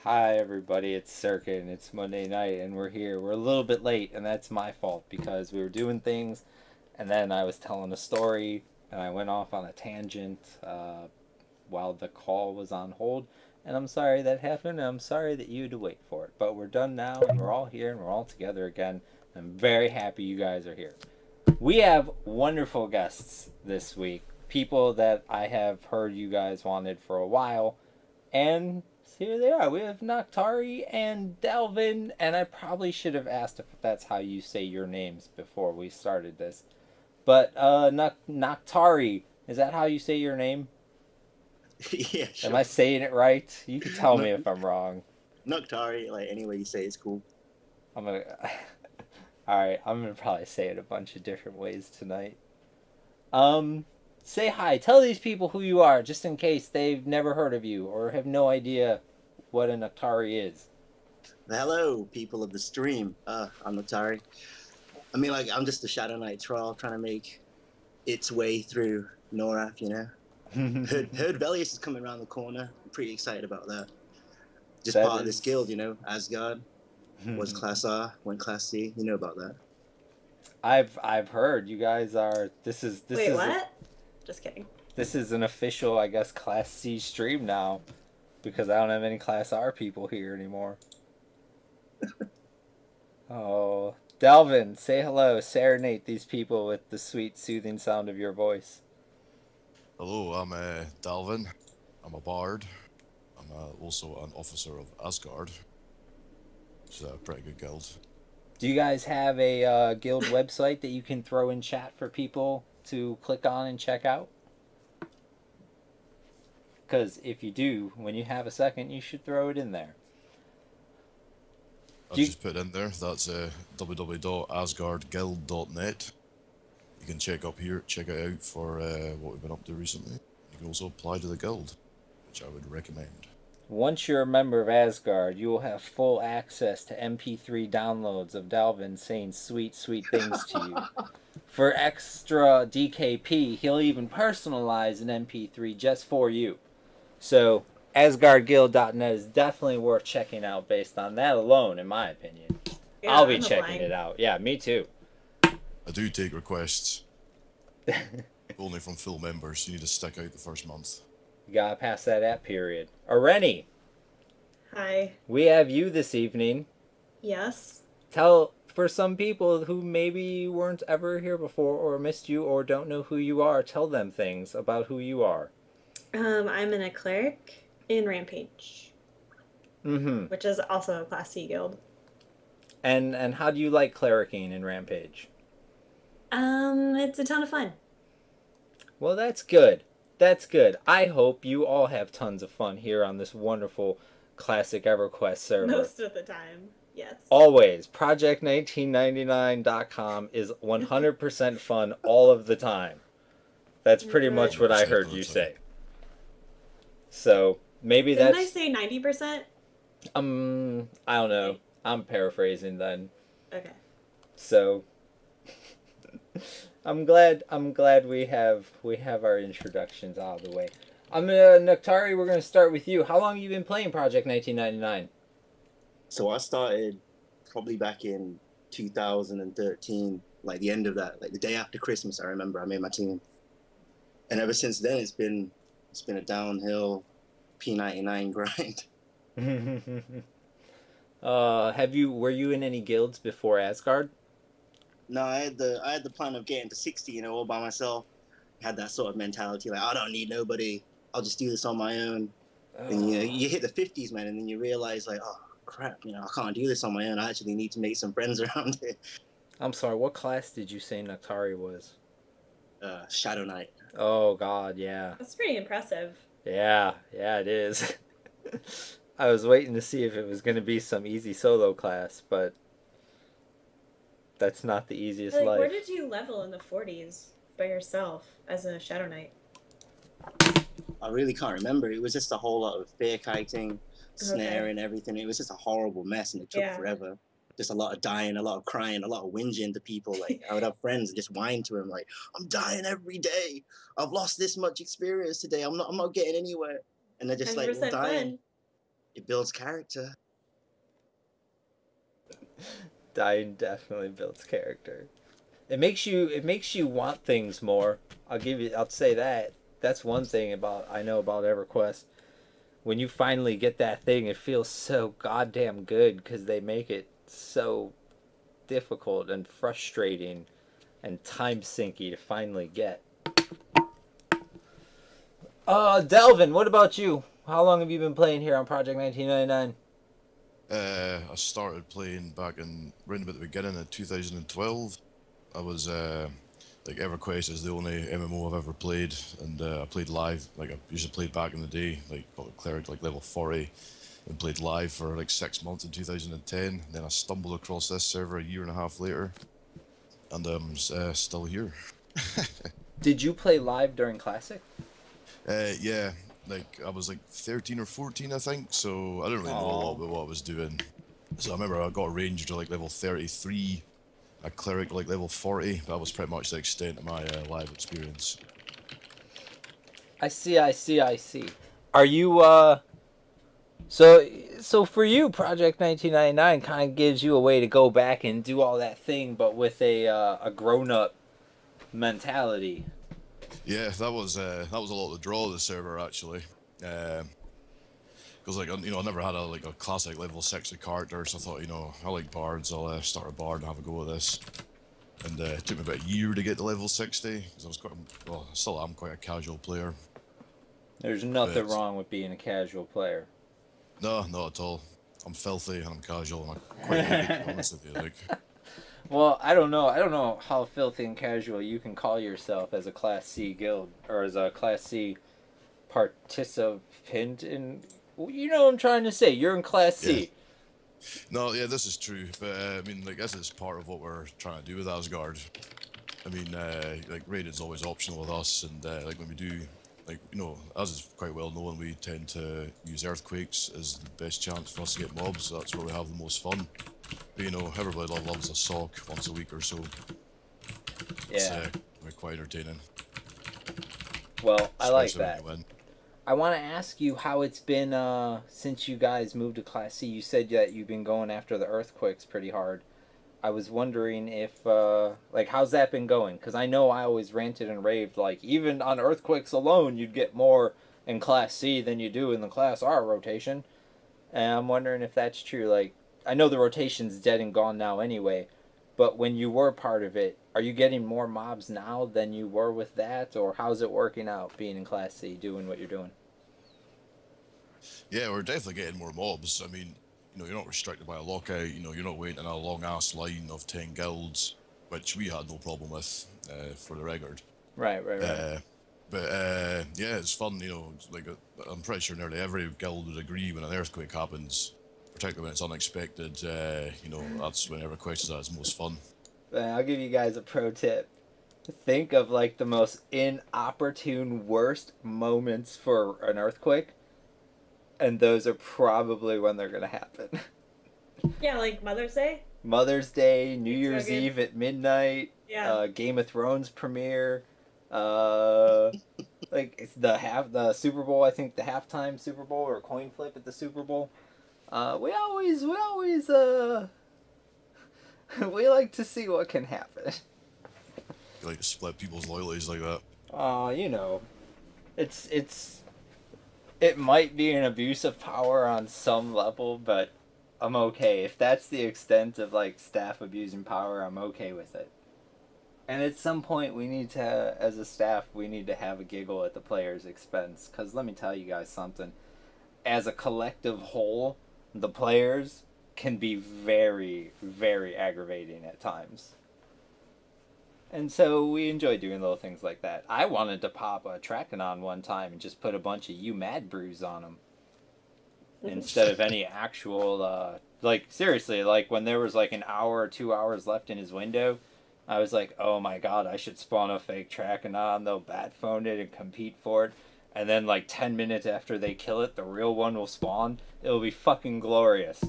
Hi everybody, it's Sirken. It's Monday night and we're here. We're a little bit late and that's my fault because we were doing things and then I was telling a story and I went off on a tangent while the call was on hold. And I'm sorry that happened and I'm sorry that you had to wait for it. But we're done now and we're all here and we're all together again. I'm very happy you guys are here. We have wonderful guests this week. People that I have heard you guys wanted for a while. And here they are. We have Nuktari and Dalven, and I probably should have asked if that's how you say your names before we started this. But Nuktari, is that how you say your name? Yeah, sure. Am I saying it right? You can tell me Nuk- if I'm wrong. Nuktari, like any way you say it's cool. I'm gonna. All right, I'm gonna probably say it a bunch of different ways tonight. Say hi. Tell these people who you are, just in case they've never heard of you or have no idea what a Nuktari is. Hello, people of the stream. I'm Nuktari. I mean, like, I'm just a Shadow Knight troll trying to make its way through Noraf, you know? Heard Velius is coming around the corner. I'm pretty excited about that. Just That part of this is- guild, you know? Asgard was Class R, went Class C. You know about that. I've heard you guys are. This Wait, is what? Just kidding. this is an official, I guess, Class C stream now, because I don't have any Class R people here anymore. Oh, Dalvin, say hello. Serenade these people with the sweet, soothing sound of your voice. Hello, I'm Dalvin. I'm a bard. I'm also an officer of Asgard. It's a pretty good guild. Do you guys have a guild website that you can throw in chat for people to click on and check out? Because if you do, when you have a second, you should throw it in there. I've Do you- just put in there. That's www.asgardguild.net. You can check up here, check it out for what we've been up to recently. You can also apply to the guild, which I would recommend. Once you're a member of Asgard, you will have full access to MP3 downloads of Dalvin saying sweet, sweet things to you. For extra DKP, he'll even personalize an MP3 just for you. So, AsgardGuild.net is definitely worth checking out based on that alone, in my opinion. Yeah, I'll be I'm checking applying. it out. Yeah, me too. I do take requests, only from full members. You need to stick out the first month. You gotta pass that app period. Ereni, Hi. we have you this evening. Yes. Tell, for some people who maybe weren't ever here before or missed you or don't know who you are, tell them things about who you are. I'm a cleric in Rampage, Mm-hmm. which is also a Class C guild. And how do you like clericing in Rampage? It's a ton of fun. Well, that's good. That's good. I hope you all have tons of fun here on this wonderful classic EverQuest server. Most of the time, yes. Always. Project1999.com is 100% fun all of the time. That's pretty much what I heard you say. So, maybe Didn't I that's... say 90%? I don't know. I'm paraphrasing then. Okay. So I'm glad we have our introductions out of the way. Nuktari, we're gonna start with you. How long have you been playing Project 1999? So I started probably back in 2013, like the end of that, like the day after Christmas. I remember I made my team, and ever since then it's been a downhill P99 grind. Were you in any guilds before Asgard? No, I had the plan of getting to 60, you know, all by myself. I had that sort of mentality, like I don't need nobody. I'll just do this on my own. And you know, you hit the 50s, man, and then you realize, like, oh crap, you know, I can't do this on my own. I actually need to make some friends around here. I'm sorry, what class did you say Nuktari was? Shadow Knight. Oh god, yeah. That's pretty impressive. Yeah, it is. I was waiting to see if it was going to be some easy solo class, but that's not the easiest Like, life. where did you level in the 40s by yourself as a Shadow Knight? I really can't remember. It was just a whole lot of fear kiting, snaring, everything. It was just a horrible mess, and it took forever. Just a lot of dying, a lot of crying, a lot of whinging to people. Like I would have friends and just whine to them, like, "I'm dying every day. I've lost this much experience today. I'm not getting anywhere." And they're just like, well, dying. Fun. It builds character. Dying definitely builds character. It makes you want things more. I'll say that. That's one thing I know about EverQuest. When you finally get that thing, it feels so goddamn good because they make it so difficult and frustrating and time sinky to finally get. Dalvin, what about you? How long have you been playing here on Project 1999? I started playing back in around about the beginning of 2012. I was like EverQuest is the only MMO I've ever played, and I played live. Like I usually played back in the day, like got a cleric like level 40, and played live for like 6 months in 2010. And then I stumbled across this server a year and a half later, and I'm still here. Did you play live during Classic? Yeah, like I was like 13 or 14, I think. So I didn't really know a lot about what I was doing. So I remember I got a ranger to like level 33. A cleric like level 40. That was pretty much the extent of my live experience. I see. Are you so for you, Project 1999 kind of gives you a way to go back and do all that thing, but with a grown-up mentality. Yeah, that was a lot of the draw of the server actually. Because like I never had a classic level 60 character, so I thought I like bards. I'll start a bard and have a go at this. And it took me about a year to get to level 60 because I was I still am quite a casual player. There's nothing wrong with being a casual player. No, not at all. I'm filthy and I'm casual and I'm quite naked, to be honest with you. Like. Well, I don't know how filthy and casual you can call yourself as a Class C guild or as a Class C participant in. You know what I'm trying to say. You're in Class C. Yeah. No, yeah, this is true, but I mean, like, this is part of what we're trying to do with Asgard. I mean, like, raided's always optional with us, and like when we do, like, as is quite well known, we tend to use earthquakes as the best chance for us to get mobs. So that's where we have the most fun. But everybody loves a sock once a week or so. Yeah, it's quite entertaining. Well, I like that. When you win. I want to ask you how it's been since you guys moved to Class C. You said that you've been going after the earthquakes pretty hard. I was wondering if, how's that been going? Because I know I always ranted and raved, like, even on earthquakes alone, you'd get more in Class C than you do in the Class R rotation. And I'm wondering if that's true. Like, I know the rotation's dead and gone now anyway, but when you were part of it, are you getting more mobs now than you were with that? Or how's it working out being in Class C, doing what you're doing? Yeah, we're definitely getting more mobs. I mean, you're not restricted by a lockout. You're not waiting in a long-ass line of 10 guilds, which we had no problem with, for the record. Right. But yeah, it's fun, I'm pretty sure nearly every guild would agree when an earthquake happens, particularly when it's unexpected, that's when EverQuest is at its most fun. I'll give you guys a pro tip. Think of, like, the most inopportune, worst moments for an earthquake, and those are probably when they're going to happen. Yeah, like Mother's Day? Mother's Day, New Year's Eve at midnight, Yeah. Game of Thrones premiere, like it's the Super Bowl, I think the halftime Super Bowl or coin flip at the Super Bowl. We always we like to see what can happen. You like to split people's loyalties like that. It might be an abuse of power on some level, but I'm okay. If that's the extent of, like, staff abusing power, I'm okay with it. And at some point, as a staff, we need to have a giggle at the player's expense. Because let me tell you guys something. As a collective whole, the players can be very, very aggravating at times. And so we enjoy doing little things like that. I wanted to pop a Trachanon one time and just put a bunch of "you mad" brews on them. Instead of any actual, seriously, like, when there was, like, an hour or 2 hours left in his window, I was like, oh my god, I should spawn a fake Trachanon, they'll bat phone it and compete for it, and then, like, 10 minutes after they kill it, the real one will spawn. It'll be fucking glorious.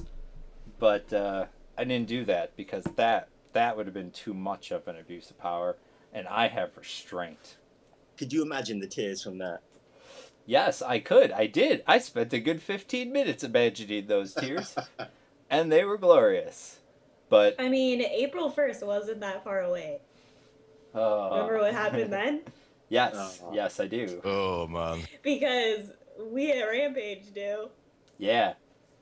But, I didn't do that, because that would have been too much of an abuse of power, and I have restraint. Could you imagine the tears from that? Yes, I could. I did. I spent a good 15 minutes imagining those tears, and they were glorious. But I mean, April 1st wasn't that far away. Remember what happened then? Yes, yes, I do. Oh man. Because we at Rampage do. Yeah,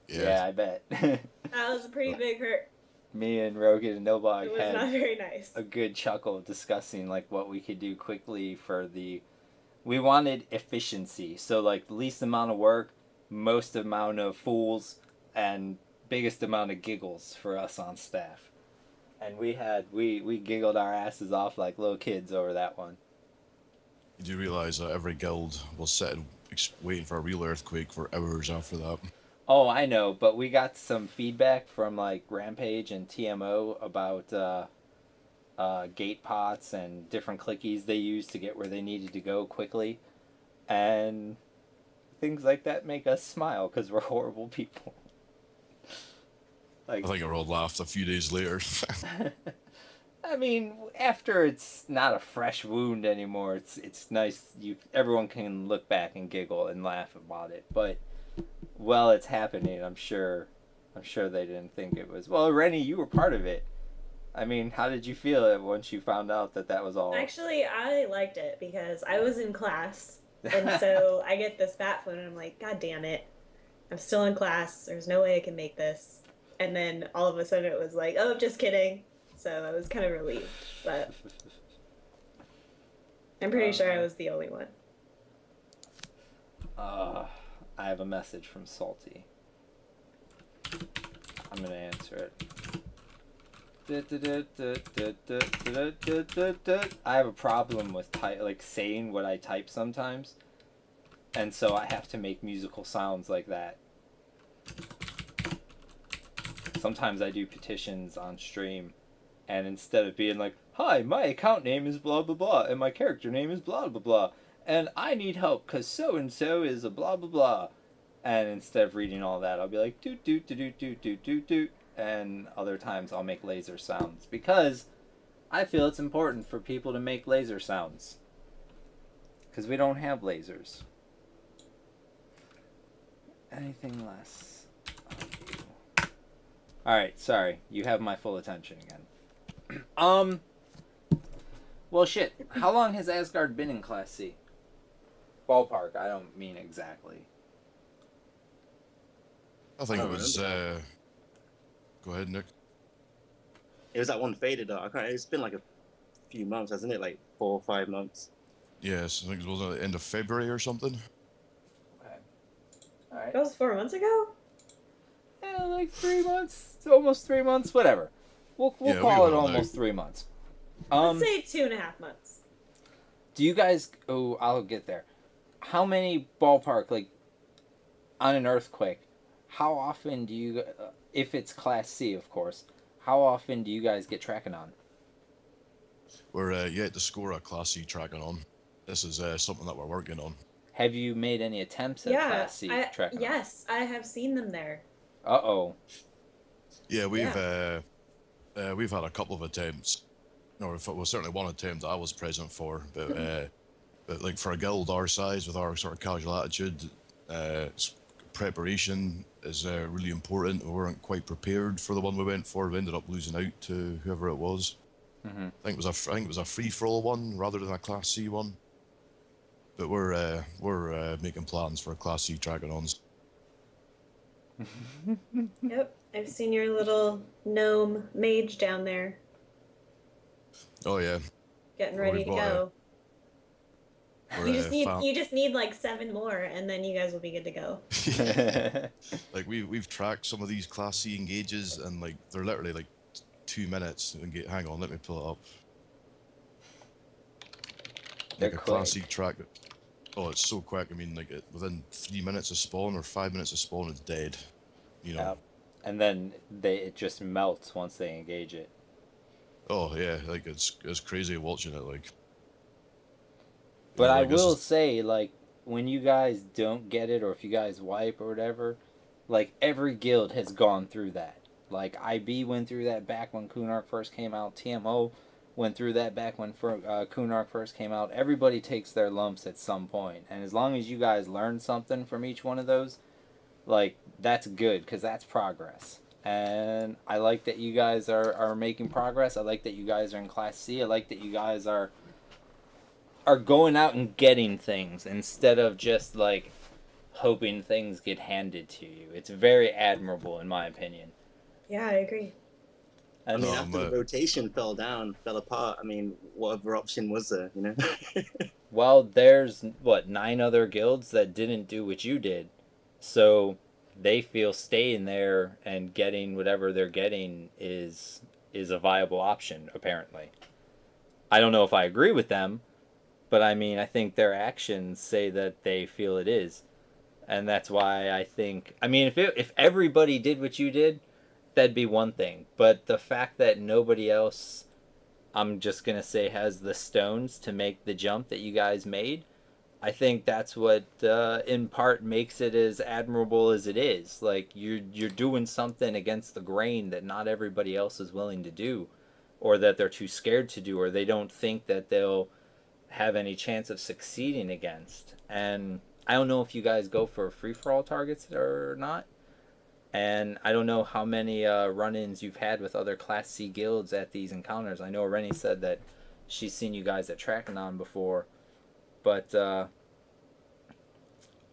Yeah. I bet. That was a pretty big hurt. Me and Rogan and Nobog It was had not very nice. a good chuckle discussing like what we could do quickly for the. We wanted efficiency, so like the least amount of work, most amount of fools, and biggest amount of giggles for us on staff. And we giggled our asses off like little kids over that one. You do realise that every guild was sitting waiting for a real earthquake for hours after that. Oh, I know, but we got some feedback from like Rampage and TMO about gate pots and different clickies they used to get where they needed to go quickly, and things like that make us smile because we're horrible people. Like, I think I all laughed a few days later. I mean, after it's not a fresh wound anymore, it's nice. Everyone can look back and giggle and laugh about it, but while it's happening, I'm sure they didn't think it was. Well, Rennie, you were part of it. I mean, how did you feel once you found out that was all? Actually, I liked it because I was in class, and so I get this bat phone, and I'm like, God damn it, I'm still in class. There's no way I can make this. And then all of a sudden, it was like, oh, just kidding. So I was kind of relieved, but I'm pretty sure I was the only one. I have a message from Salty. I'm gonna answer it. I have a problem with saying what I type sometimes, and so I have to make musical sounds like that. Sometimes I do petitions on stream, and instead of being like, "Hi, my account name is blah blah blah, and my character name is blah blah blah, and I need help because so and so is a blah blah blah," and instead of reading all that, I'll be like, "doot doot doot doot doot doot doot doot," and other times I'll make laser sounds because I feel it's important for people to make laser sounds because we don't have lasers. Anything less? Alright, sorry. You have my full attention again. Well, shit. How long has Asgard been in Class C? Ballpark, I don't mean exactly. I think it was, go ahead, Nick. It was that one faded though. It's been like a few months, hasn't it? Like 4 or 5 months. Yes, I think it was at the end of February or something. Okay. Alright. That was 4 months ago? Yeah, like 3 months, almost 3 months, whatever. We'll call it almost 3 months. Let's say 2.5 months. Do you guys? Oh, I'll get there. How many ballpark on an earthquake? How often do you, if it's Class C, of course? How often do you guys get tracking on? We're yet to score a Class C tracking on. This is something that we're working on. Have you made any attempts at Class C tracking on? Yes, I have seen them there. Uh-oh. Yeah, we've had a couple of attempts. Or well, certainly one attempt that I was present for, but like for a guild our size with our sort of casual attitude, preparation is really important. We weren't quite prepared for the one we went for. We ended up losing out to whoever it was. Mm-hmm. I think it was a free for all one rather than a Class C one. But we're making plans for a Class C Dragonons. Yep, I've seen your little gnome mage down there. Oh yeah. Getting ready to go. You just need like 7 more, and then you guys will be good to go. Like we've tracked some of these Class C engages, and like they're literally like 2 minutes. Hang on, let me pull it up. They're like a quick. Class C track. Oh, it's so quick. I mean, like within 3 minutes of spawn or 5 minutes of spawn, it's dead. You know. Yep. And then it just melts once they engage it. Oh yeah, like it's crazy watching it. Like. But You know, I like, this will is- say, like, when you guys don't get it, or if you guys wipe or whatever, like, every guild has gone through that. Like, IB went through that back when Kunark first came out. TMO went through that back when Kunark first came out. Everybody takes their lumps at some point, and as long as you guys learn something from each one of those, like, that's good, because that's progress. And I like that you guys are making progress. I like that you guys are in Class C. I like that you guys are going out and getting things instead of just, like, hoping things get handed to you. It's very admirable, in my opinion. Yeah, I agree. I mean, after the rotation fell apart, I mean, what other option was there, you know? Well, there's, 9 other guilds that didn't do what you did. So they feel staying there and getting whatever they're getting is a viable option, apparently. I don't know if I agree with them, but I mean, I think their actions say that they feel it is. And that's why I think, I mean, if everybody did what you did, that'd be one thing. But the fact that nobody else, I'm just going to say, has the stones to make the jump that you guys made, I think that's what, in part, makes it as admirable as it is. Like, you're doing something against the grain that not everybody else is willing to do, or that they're too scared to do, or they don't think that they'll have any chance of succeeding against. And I don't know if you guys go for free-for-all targets or not. And I don't know how many run-ins you've had with other Class C guilds at these encounters. I know Ereni said that she's seen you guys at Trackanon before. But,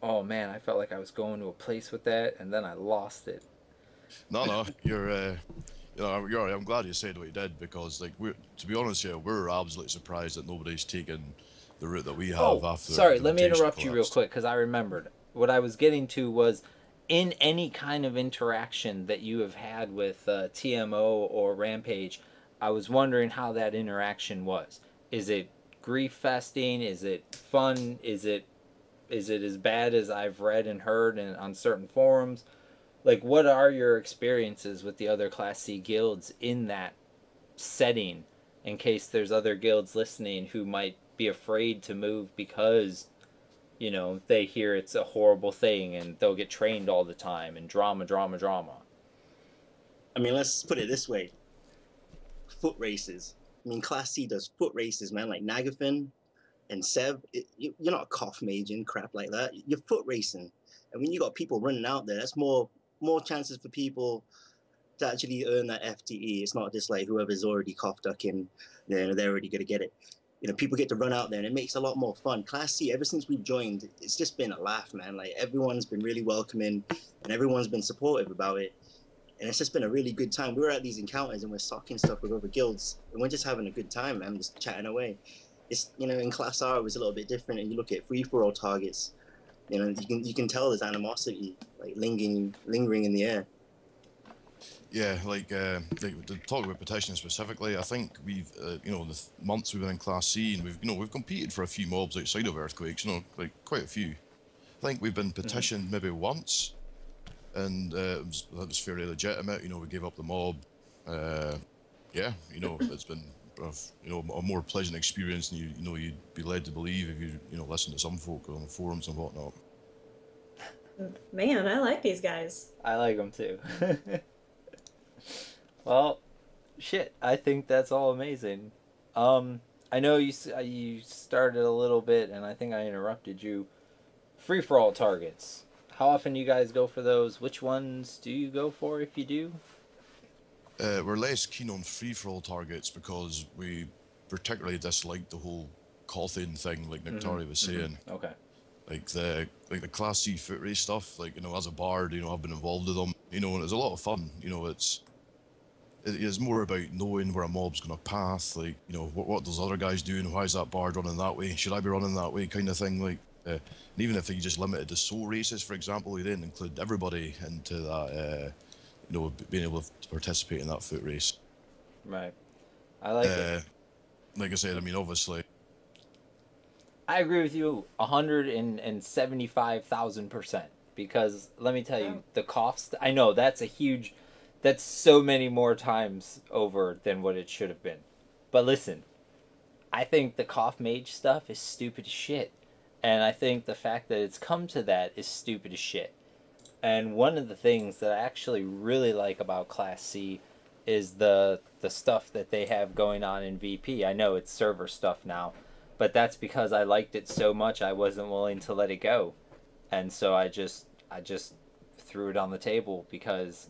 oh man, I felt like I was going to a place with that, and then I lost it. No, you're, you're right. I'm glad you said what you did, because, like, to be honest here, we're absolutely surprised that nobody's taken the route that we have after. Sorry, let me interrupt you real quick, because I remembered. What I was getting to was, in any kind of interaction that you have had with TMO or Rampage, I was wondering how that interaction was. Is it grief festing? Is it fun? Is it as bad as I've read and heard on certain forums? Like, what are your experiences with the other Class C guilds in that setting, in case there's other guilds listening who might be afraid to move because, you know, they hear it's a horrible thing and they'll get trained all the time and drama. I mean, let's put it this way. Foot races. I mean, Class C does foot races, man, like Nagafen and Sev. You're not a cough mage and crap like that. You're foot racing. And when you got people running out there, that's more chances for people to actually earn that FTE. It's not just like whoever's already cough ducking, they're already going to get it. You know, people get to run out there, and it makes it a lot more fun. Class C, ever since we've joined, it's just been a laugh, man. Like, everyone's been really welcoming, and everyone's been supportive about it. And it's just been a really good time. We were at these encounters, and we're socking stuff with other guilds, and we're just having a good time, man, just chatting away. It's, you know, in Class R, it was a little bit different, and you look at free-for-all targets, you know, you can tell there's animosity, like, lingering in the air. Yeah, like, to talk about petitioning specifically, I think we've, you know, the months we've been in Class C, and we've competed for a few mobs outside of Earthquakes, you know, like, quite a few. I think we've been petitioned maybe once, and that was fairly legitimate. You know, we gave up the mob. Yeah, you know, it's been, you know, a more pleasant experience than you know you'd be led to believe if you listen to some folk on the forums and whatnot. Man, I like these guys. I like them too. Well, shit, I think that's all amazing. I know you started a little bit, and I think I interrupted you. Free-for-all targets. How often do you guys go for those? Which ones do you go for if you do? We're less keen on free-for-all targets because we particularly dislike the whole Cawthon thing, like Nuktari was saying. Okay. Like the Class C foot race stuff, like, you know, as a bard, you know, I've been involved with them, you know, and it's a lot of fun. You know, it's more about knowing where a mob's gonna path, like, you know, what those other guys doing, why is that bard running that way, should I be running that way, kind of thing. Like, and even if you just limited to soul races, for example, we then include everybody into that, you know, being able to participate in that foot race. Right. I like it. Like I said, I mean, obviously, I agree with you 175,000%, because let me tell you, the cost, I know that's so many more times over than what it should have been. But listen, I think the Cough Mage stuff is stupid as shit. And I think the fact that it's come to that is stupid as shit. And one of the things that I actually really like about Class C is the stuff that they have going on in VP. I know it's server stuff now, but that's because I liked it so much I wasn't willing to let it go. And so I just threw it on the table because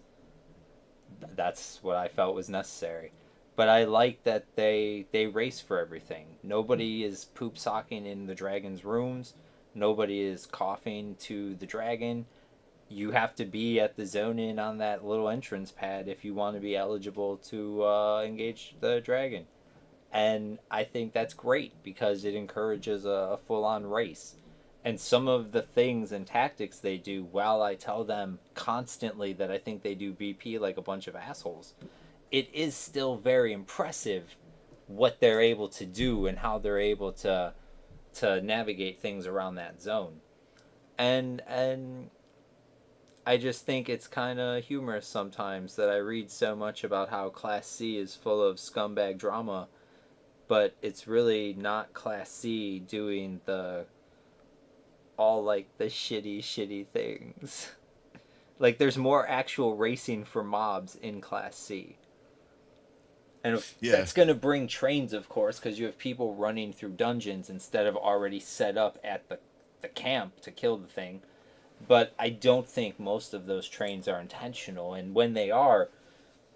that's what I felt was necessary. But I like that they race for everything. Nobody is poop socking in the dragon's rooms. Nobody is coughing to the dragon. You have to be at the zone in on that little entrance pad if you want to be eligible to engage the dragon. And I think that's great because it encourages a full-on race. And some of the things and tactics they do, while I tell them constantly that I think they do VP like a bunch of assholes, it is still very impressive what they're able to do and how they're able to navigate things around that zone. And I just think it's kind of humorous sometimes that I read so much about how Class C is full of scumbag drama, but it's really not Class C doing all like the shitty things. Like there's more actual racing for mobs in Class C. And that's going to bring trains, of course, because you have people running through dungeons instead of already set up at the camp to kill the thing. But I don't think most of those trains are intentional. And when they are,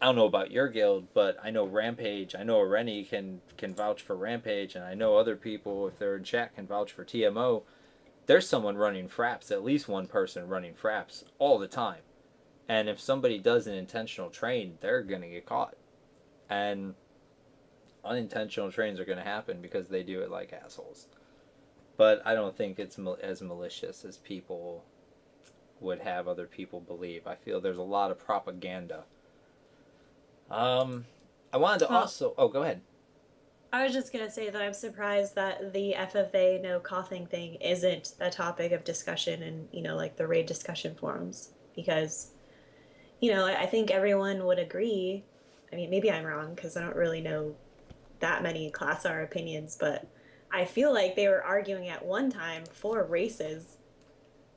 I don't know about your guild, but I know Rampage, I know Ereni can vouch for Rampage, and I know other people, if they're in chat, can vouch for TMO. There's someone running fraps, at least one person running fraps all the time. And if somebody does an intentional train, they're going to get caught. And unintentional trains are going to happen because they do it like assholes. But I don't think it's as malicious as people would have other people believe. I feel there's a lot of propaganda. I wanted to also... Oh, go ahead. I was just going to say that I'm surprised that the FFA no coughing thing isn't a topic of discussion in, like the raid discussion forums. Because, I think everyone would agree. I mean, maybe I'm wrong because I don't really know that many Class R opinions, but I feel like they were arguing at one time for races.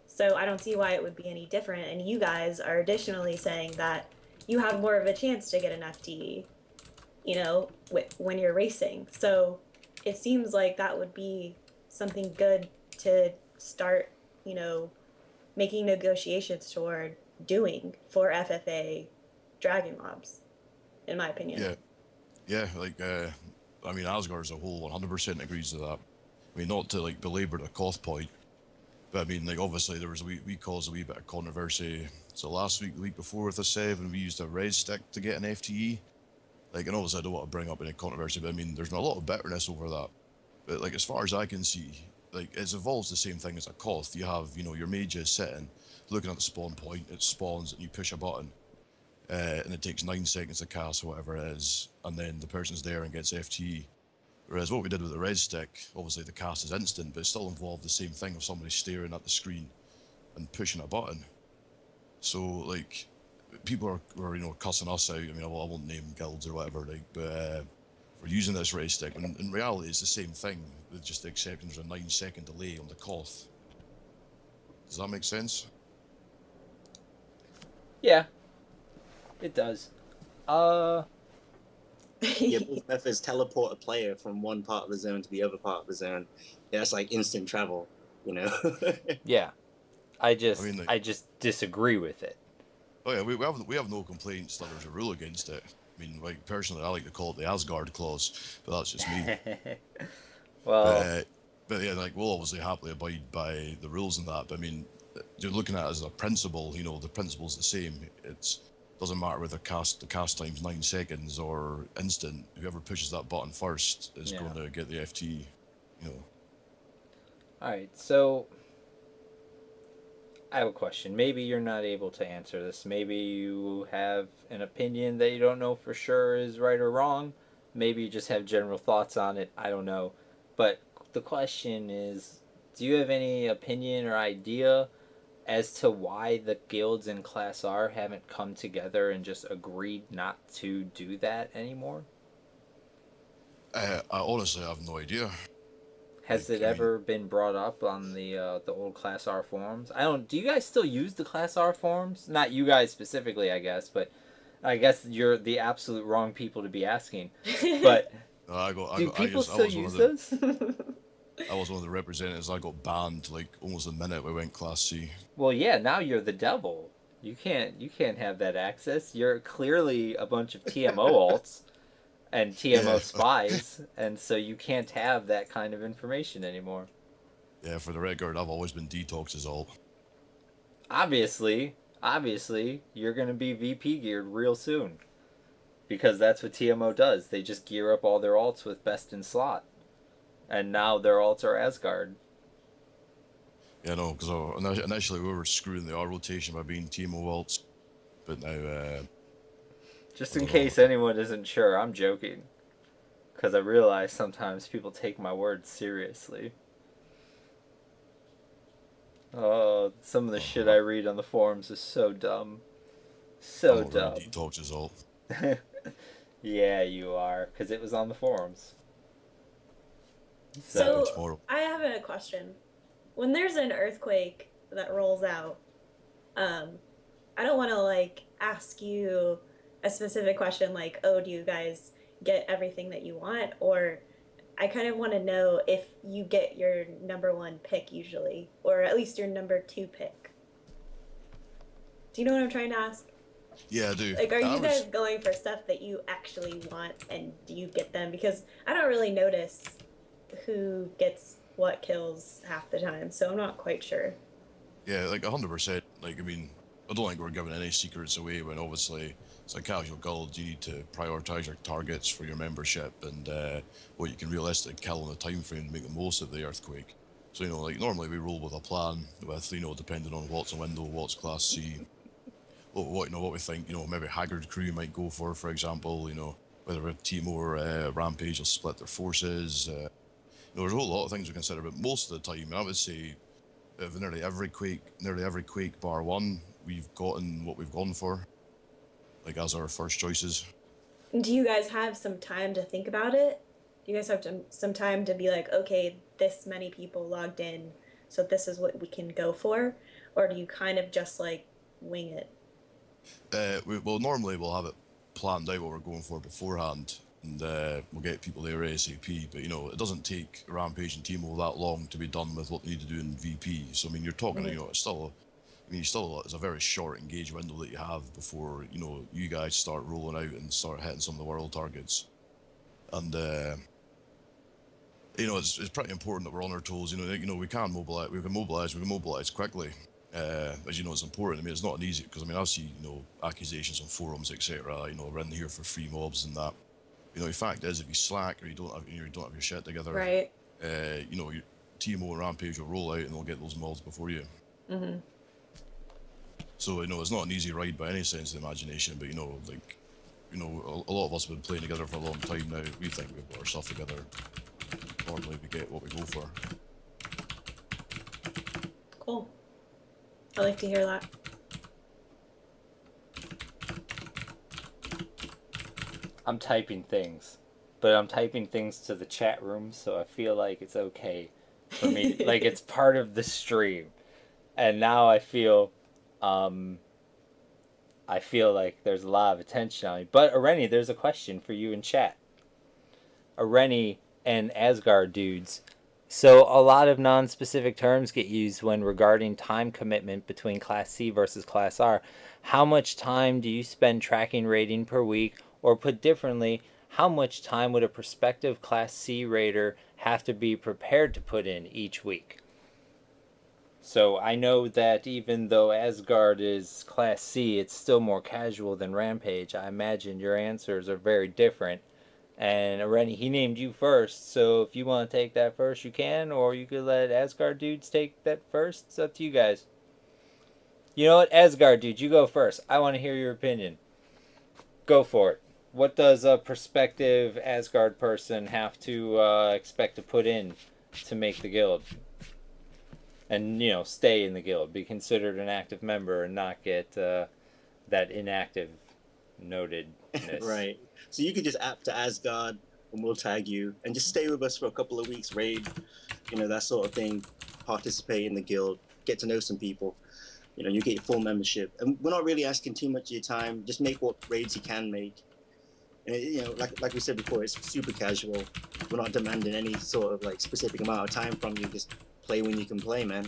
So I don't see why it would be any different. And you guys are additionally saying that you have more of a chance to get an FD, when you're racing. So it seems like that would be something good to start, making negotiations toward doing for FFA dragon mobs, in my opinion. Yeah, I mean, Asgard as a whole 100% agrees to that. I mean, not to, belabor the Koth point, but I mean, obviously there was we caused a wee bit of controversy. So last week, the week before with the Sev, and we used a red stick to get an FTE. And obviously I don't want to bring up any controversy, but I mean, there's been a lot of bitterness over that. But, as far as I can see, it involves the same thing as a Koth. You have, your mages sitting, looking at the spawn point, it spawns, and you push a button. And it takes 9 seconds to cast, or whatever it is, and then the person's there and gets FTE. Whereas what we did with the red stick, obviously the cast is instant, but it still involved the same thing of somebody staring at the screen and pushing a button. So, people are cussing us out. I mean, I won't name guilds or whatever, but for using this red stick. And in reality, it's the same thing, with just the exception there's a 9-second delay on the Koth. Does that make sense? Yeah, it does. Yeah, both methods teleport a player from one part of the zone to the other part of the zone. Yeah, that's like instant travel, Yeah, I just disagree with it. Oh yeah, we have no complaints that there's a rule against it. I mean, personally, I like to call it the Asgard clause, but that's just me. Well, but yeah, we'll obviously happily abide by the rules and that. But I mean, you're looking at it as a principle. The principle's the same. It doesn't matter whether the cast time's 9 seconds or instant. Whoever pushes that button first is going to get the FT. All right, so I have a question. Maybe you're not able to answer this. Maybe you have an opinion that you don't know for sure is right or wrong. Maybe you just have general thoughts on it. I don't know. But the question is, do you have any opinion or idea as to why the guilds in Class R haven't come together and just agreed not to do that anymore? I honestly have no idea. Has it ever been brought up on the old Class R forums? Do you guys still use the Class R forums? Not you guys specifically, I guess, but I guess you're the absolute wrong people to be asking. But do people still use those? I was one of the representatives. I got banned like almost the minute we went Class C. Well, yeah, now you're the devil. You can't have that access. You're clearly a bunch of TMO alts and TMO spies, and so you can't have that kind of information anymore. Yeah, for the record, I've always been Detox's alt. Obviously, you're going to be VP geared real soon. Because that's what TMO does. They just gear up all their alts with best in slot. And now their alts are Asgard. Yeah, no, because initially we were screwing the R rotation by being TMO alts. But now, just in case anyone isn't sure, I'm joking. Because I realize sometimes people take my words seriously. Oh, some of the shit I read on the forums is so dumb. So dumb. Detox's alt. Yeah, you are, because it was on the forums. So I have a question. When there's an earthquake that rolls out, I don't want to like ask you a specific question like, oh, do you guys get everything that you want? Or I kind of want to know if you get your #1 pick usually, or at least your #2 pick. Do you know what I'm trying to ask? Yeah, I do. Like, are you guys going for stuff that you actually want, and do you get them? Because I don't really notice who gets what kills half the time, so I'm not quite sure. Yeah, like 100%. Like, I mean, I don't think we're giving any secrets away when obviously it's a casual guild. You need to prioritize your targets for your membership and what you can realistically kill in a time frame to make the most of the earthquake. So, you know, like normally we roll with a plan with, you know, depending on what's a window, what's Class C. What we think, you know, maybe Haggard crew might go for example, you know, whether a team or Rampage will split their forces. You know, there's a whole lot of things we consider, but most of the time, I would say, nearly every quake bar one, we've gotten what we've gone for, like as our first choices. Do you guys have some time to think about it? Do you guys have some time to be like, okay, this many people logged in, so this is what we can go for? Or do you kind of just like wing it? Well, normally we'll have it planned out what we're going for beforehand, and we'll get people there ASAP. But you know, it doesn't take Rampage and Teemo that long to be done with what they need to do in VP. So I mean, you're talking, you know, it's a very short engage window that you have before, you know, you guys start rolling out and start hitting some of the world targets. And you know, it's pretty important that we're on our toes. You know, we can mobilize quickly. As you know, it's important. I mean, it's not an easy, because I mean, I see, you know, accusations on forums, etc. You know, we're in here for free mobs and that. You know, the fact is, if you slack or you don't have your shit together, right? You know, your TMO and Rampage will roll out and they'll get those mobs before you. Mm-hmm. So you know, it's not an easy ride by any sense of the imagination. But you know, like, you know, a lot of us have been playing together for a long time now. We think we've got our stuff together. Normally, we get what we go for. Cool. I like to hear that. I'm typing things, but I'm typing things to the chat room, so I feel like it's okay for me. Like, it's part of the stream. And now I feel like there's a lot of attention on me. But Ereni, there's a question for you in chat. Ereni and Asgard dudes. So a lot of non-specific terms get used when regarding time commitment between Class C versus Class R. How much time do you spend tracking raiding per week? Or put differently, how much time would a prospective Class C raider have to be prepared to put in each week? So I know that even though Asgard is Class C, it's still more casual than Rampage. I imagine your answers are very different. And Ereni, he named you first, so if you want to take that first, you can, or you could let Asgard dudes take that first. It's up to you guys. You know what, Asgard dude, you go first. I want to hear your opinion. Go for it. What does a prospective Asgard person have to expect to put in to make the guild? And, you know, stay in the guild, be considered an active member, and not get that inactive notedness. Right. So you could just app to Asgard, and we'll tag you, and just stay with us for a couple of weeks, raid, you know, that sort of thing. Participate in the guild, get to know some people. You get your full membership, and we're not really asking too much of your time. Just make what raids you can make. And like we said before, it's super casual. We're not demanding any sort of like specific amount of time from you. Just play when you can play, man.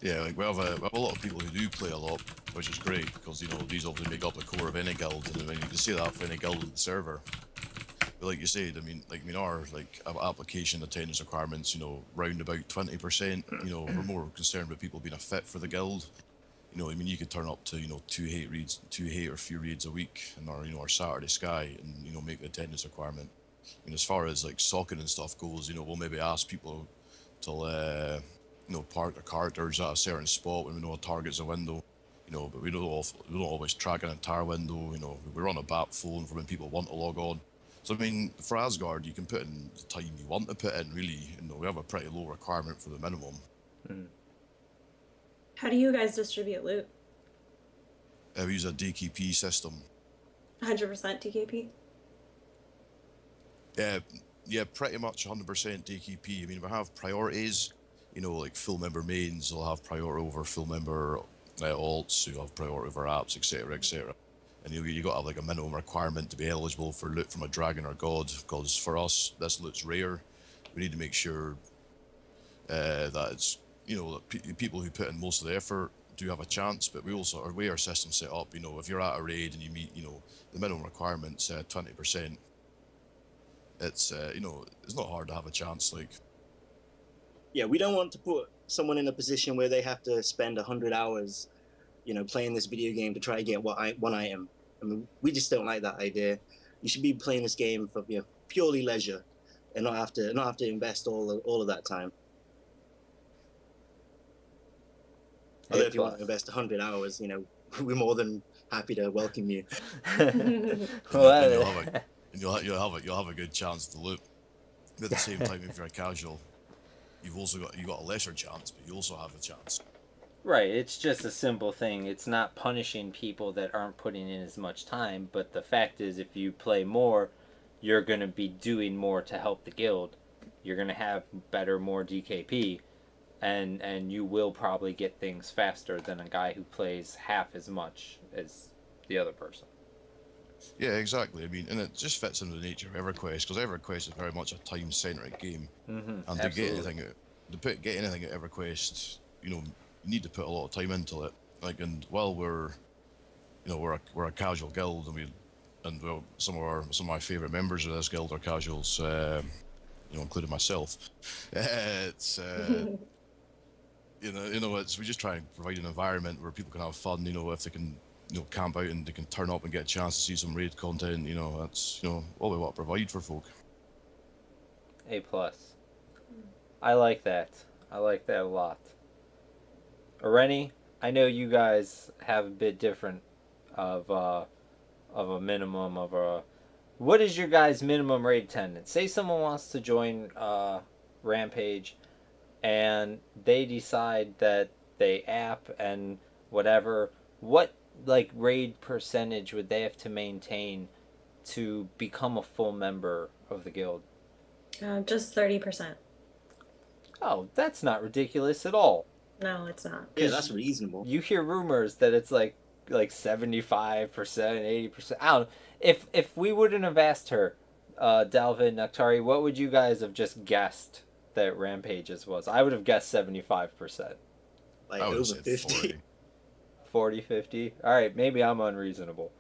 Yeah, like we have a lot of people who do play a lot, which is great because these obviously make up the core of any guild, and I mean, you can see that for any guild on the server. But like you said, our application attendance requirements, round about 20%. We're more concerned with people being a fit for the guild. You could turn up to 2 or 3 raids a week in our Saturday Sky, and make the attendance requirement. As far as like socking and stuff goes, we'll maybe ask people to park their characters at a certain spot when we know a target's a window. But we don't always track an entire window. We run a bat phone for when people want to log on. So for Asgard, you can put in the time you want to put in. Really, we have a pretty low requirement for the minimum. How do you guys distribute loot? We use a DKP system. 100% DKP? Yeah, pretty much 100% DKP. We have priorities. Like full member mains will have priority over full member alts who have priority over apps, etc., etc. And you got to have like a minimum requirement to be eligible for loot from a dragon or god, because for us this loot's rare. We need to make sure that it's that people who put in most of the effort do have a chance. But we also, our way our system's set up, if you're at a raid and you meet the minimum requirement's 20%, it's it's not hard to have a chance. Like, yeah, we don't want to put someone in a position where they have to spend 100 hours playing this video game to try to get one item. We just don't like that idea. You should be playing this game for purely leisure, and not have to invest all of that time. Although if you want to invest 100 hours, we're more than happy to welcome you. You'll have a good chance to loot. But at the same time, if you're a casual, you've got a lesser chance, but you also have a chance. Right, it's just a simple thing. It's not punishing people that aren't putting in as much time, but the fact is if you play more, you're going to be doing more to help the guild. You're going to have more DKP, and you will probably get things faster than a guy who plays half as much as the other person. Yeah, exactly. And it just fits into the nature of EverQuest, because EverQuest is very much a time-centric game. And to get anything out of EverQuest, you need to put a lot of time into it. Like, and while we're a casual guild, and some of my favorite members of this guild are casuals, including myself. It's it's we just try and provide an environment where people can have fun. If they can camp out and they can turn up and get a chance to see some raid content. That's all we want to provide for folk. A+. I like that. I like that a lot. Ereni, I know you guys have a bit different of a minimum of a. What is your guys' minimum raid attendance? Say someone wants to join Rampage, and they decide that they app and whatever. What raid percentage would they have to maintain to become a full member of the guild? Just 30%. Oh, that's not ridiculous at all. No, it's not. Yeah, that's reasonable. You hear rumors that it's like 75%, 80%. I don't know. If we wouldn't have asked her, Dalven, Nuktari, what would you guys have just guessed that Rampage's was? I would have guessed 75%. Like over 50. 40, 50? All right, maybe I'm unreasonable.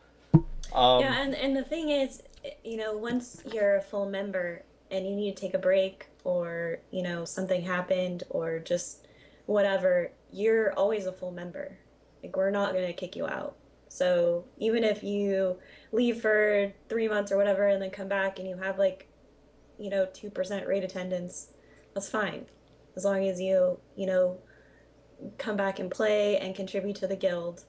Yeah, and the thing is, once you're a full member and you need to take a break, or something happened, or just whatever, you're always a full member. Like, we're not going to kick you out. So even if you leave for 3 months or whatever and then come back and you have 2% raid attendance, that's fine. As long as you come back and play and contribute to the guild,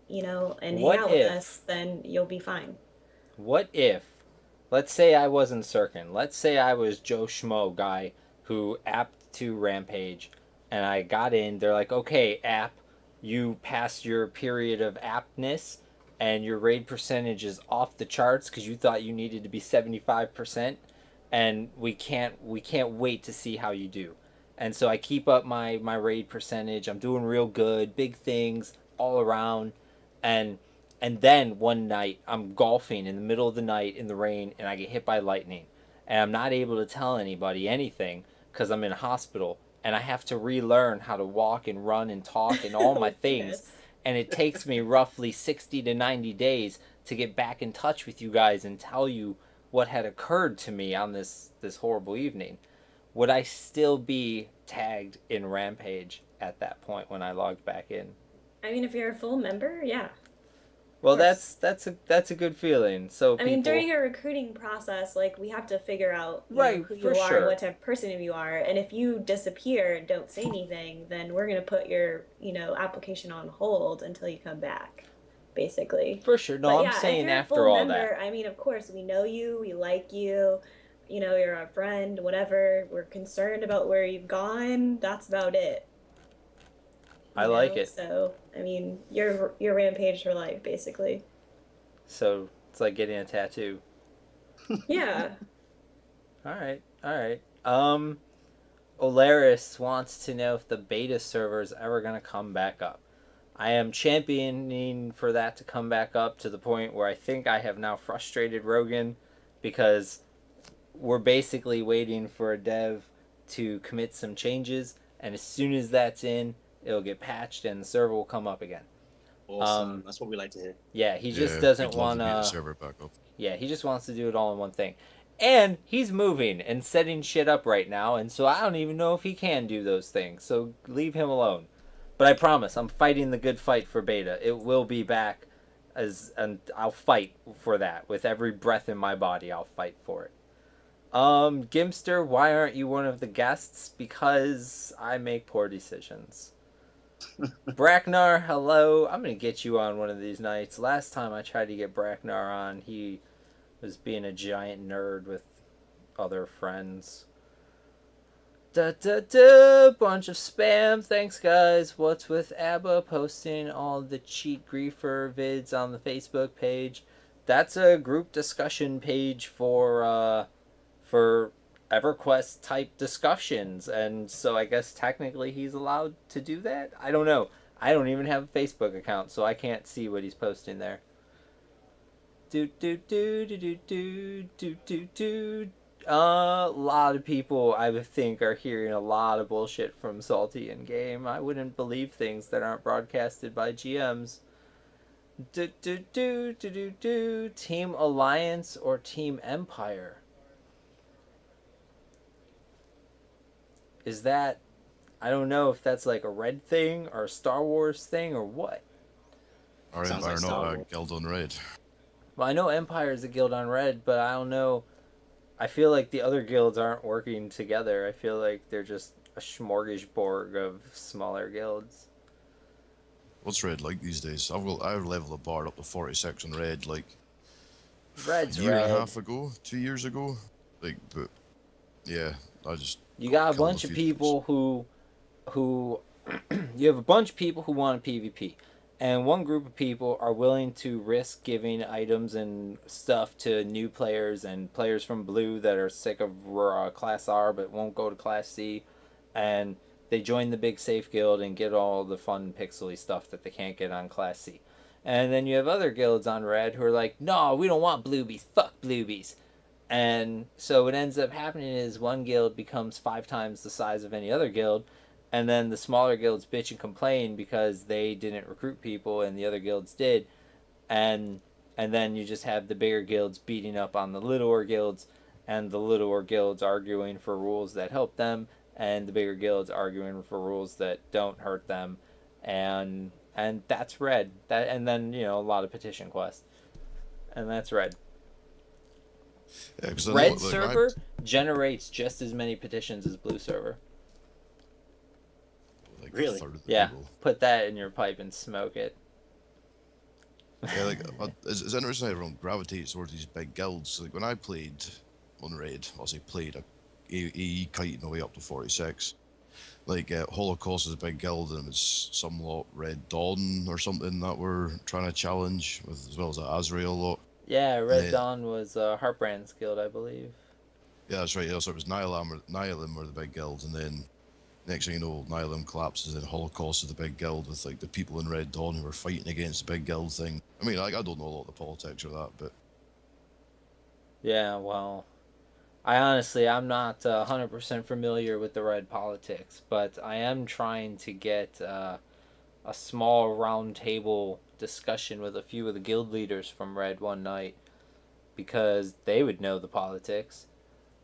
and hang out with us, then you'll be fine. What if, let's say I wasn't Sirken, let's say I was Joe Schmo guy who apped to Rampage, and I got in, they're like, okay, app, you passed your period of aptness, and your raid percentage is off the charts because you thought you needed to be 75%, and we can't wait to see how you do. And so I keep up my raid percentage. I'm doing real good, big things all around. And then one night I'm golfing in the middle of the night in the rain and I get hit by lightning. And I'm not able to tell anybody anything because I'm in a hospital and I have to relearn how to walk and run and talk and all my things. Goodness. And it takes me roughly 60 to 90 days to get back in touch with you guys and tell you what had occurred to me on this horrible evening. Would I still be tagged in Rampage at that point when I logged back in? I mean, if you're a full member, yeah. Well, Course. that's a good feeling. So I mean, during a recruiting process, like, we have to figure out Right, who you for are sure. and what type of person you are. And if you disappear and don't say anything, then we're going to put your, application on hold until you come back, basically. For sure. No, But I'm yeah, if saying you're a after full all member, that. I mean, of course, we know you, we like you, you're our friend, whatever. We're concerned about where you've gone. That's about it. I like it. So, I mean, you're Rampage for life, basically. So it's like getting a tattoo. Yeah. All right. All right. Olaris wants to know if the beta server is ever going to come back up. I am championing for that to come back up to the point where I think I have now frustrated Rogan because we're basically waiting for a dev to commit some changes, and as soon as that's in, it'll get patched and the server will come up again. Awesome. That's what we like to hear. Yeah, he just Yeah, doesn't we'd love want to get the to. server back up. Yeah, he just wants to do it all in one thing. And he's moving and setting shit up right now, and so I don't even know if he can do those things. So leave him alone. But I promise, I'm fighting the good fight for beta. It will be back, and I'll fight for that. With every breath in my body, I'll fight for it. Gimster, why aren't you one of the guests? Because I make poor decisions. Bracknar, hello. I'm gonna get you on one of these nights. Last time I tried to get Bracknar on, he was being a giant nerd with other friends. Bunch of spam. Thanks, guys. What's with ABBA posting all the cheat griefer vids on the Facebook page? That's a group discussion page for EverQuest type discussions, and so I guess technically he's allowed to do that. I don't know. I don't even have a Facebook account, so I can't see what he's posting there. A lot of people, I would think, are hearing a lot of bullshit from Salty in game. I wouldn't believe things that aren't broadcasted by GMs. Team Alliance or Team Empire? Is that... I don't know if that's like a Red thing or a Star Wars thing or what. Our Sounds Empire, like Star not a Wars. guild on Red. Well, I know Empire is a guild on Red, but I don't know. I feel like the other guilds aren't working together. I feel like they're just a smorgasbord of smaller guilds. What's Red like these days? I've leveled a bard up to 46 on Red like Red's a year red. and a half ago, 2 years ago. Like, but yeah, I just You got a killed bunch of few people who you have a bunch of people who want a PvP, and one group of people are willing to risk giving items and stuff to new players and players from Blue that are sick of Class R but won't go to Class C, and they join the big safe guild and get all the fun pixely stuff that they can't get on Class C. And then you have other guilds on Red who are like, no, we don't want bluebies, fuck bluebies. And so what ends up happening is one guild becomes 5 times the size of any other guild, and then the smaller guilds bitch and complain because they didn't recruit people and the other guilds did, and then you just have the bigger guilds beating up on the littler guilds, and the littler guilds arguing for rules that help them, and the bigger guilds arguing for rules that don't hurt them, and that's Red. And then a lot of petition quests, and that's Red. Yeah, 'cause I know, Red like, server generates just as many petitions as Blue server. like Really? a third of the Yeah, people. put that in your pipe and smoke it. Yeah, like it's interesting how everyone gravitates towards these big guilds. Like when I played on Raid, I say played, AE kiting away up to 46. Like Holocaust is a big guild, and it was some lot Red Dawn or something that we're trying to challenge with, as well as the Azrael lot. Yeah, Red Yeah. Dawn was Heartbrand's guild, I believe. Yeah, that's right. Yeah, so it was Nihilim were the big guild, and then Next thing you know, Nihilum collapses in Holocaust of the Big Guild with like the people in Red Dawn who were fighting against the Big Guild thing. I mean, like, I don't know a lot of the politics of that, but Yeah, well, I'm not 100% familiar with the red politics, but I am trying to get a small round table discussion with a few of the guild leaders from Red one night because they would know the politics.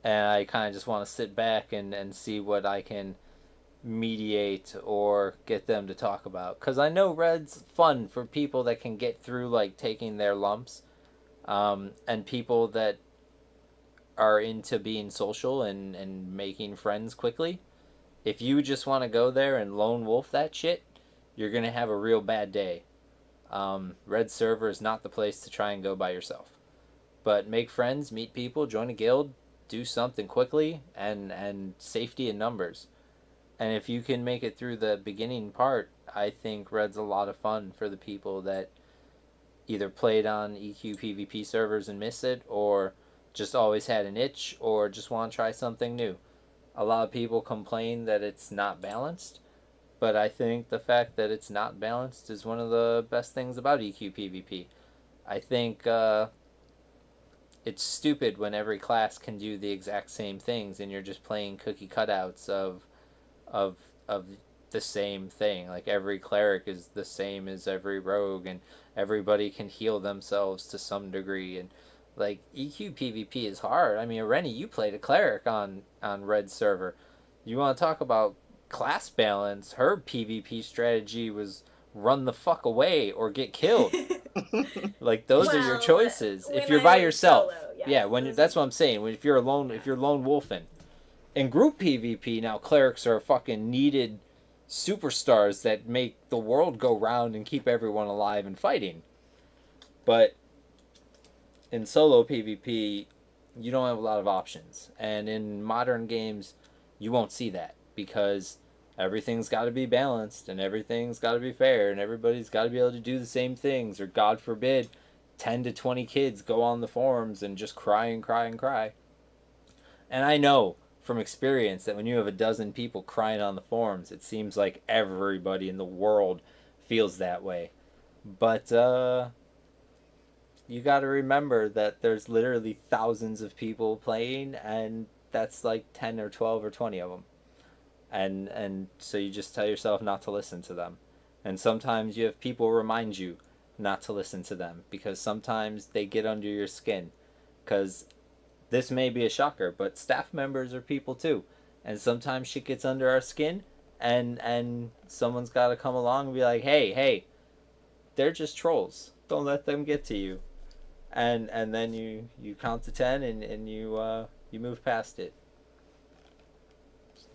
And I kind of just want to sit back and see what I can mediate or get them to talk about. Because I know Red's fun for people that can get through, like, taking their lumps, and people that are into being social and making friends quickly. If you just want to go there and lone wolf that shit, you're going to have a real bad day. Red server is not the place to try and go by yourself. But make friends, meet people, join a guild, do something quickly, and safety in numbers. And if you can make it through the beginning part, I think Red's a lot of fun for the people that either played on EQ PvP servers and miss it, or just always had an itch, or just want to try something new. A lot of people complain that it's not balanced, but I think the fact that it's not balanced is one of the best things about EQ PvP. I think it's stupid when every class can do the exact same things and you're just playing cookie cutouts of the same thing. Like, every cleric is the same as every rogue, and everybody can heal themselves to some degree. And like, EQ PvP is hard. I mean, Ereni, you played a cleric on Red server. You want to talk about class balance? Her PvP strategy was run the fuck away or get killed. Like, those are your choices. If you're by yourself, solo, yes, yeah. That's what I'm saying. If you're alone, if you're lone wolfing. In group PvP now, clerics are fucking needed superstars that make the world go round and keep everyone alive and fighting. But in solo PvP, you don't have a lot of options. And in modern games, you won't see that because everything's got to be balanced and everything's got to be fair and everybody's got to be able to do the same things, or God forbid 10 to 20 kids go on the forums and just cry and cry and cry. And I know from experience that when you have a dozen people crying on the forums, it seems like everybody in the world feels that way. But you got to remember that there's literally thousands of people playing, and that's like 10 or 12 or 20 of them. And so you just tell yourself not to listen to them. And sometimes you have people remind you not to listen to them, because sometimes they get under your skin. Because this may be a shocker, but staff members are people too. And sometimes shit gets under our skin, and someone's got to come along and be like, hey, they're just trolls. Don't let them get to you. And then you count to 10 and you move past it.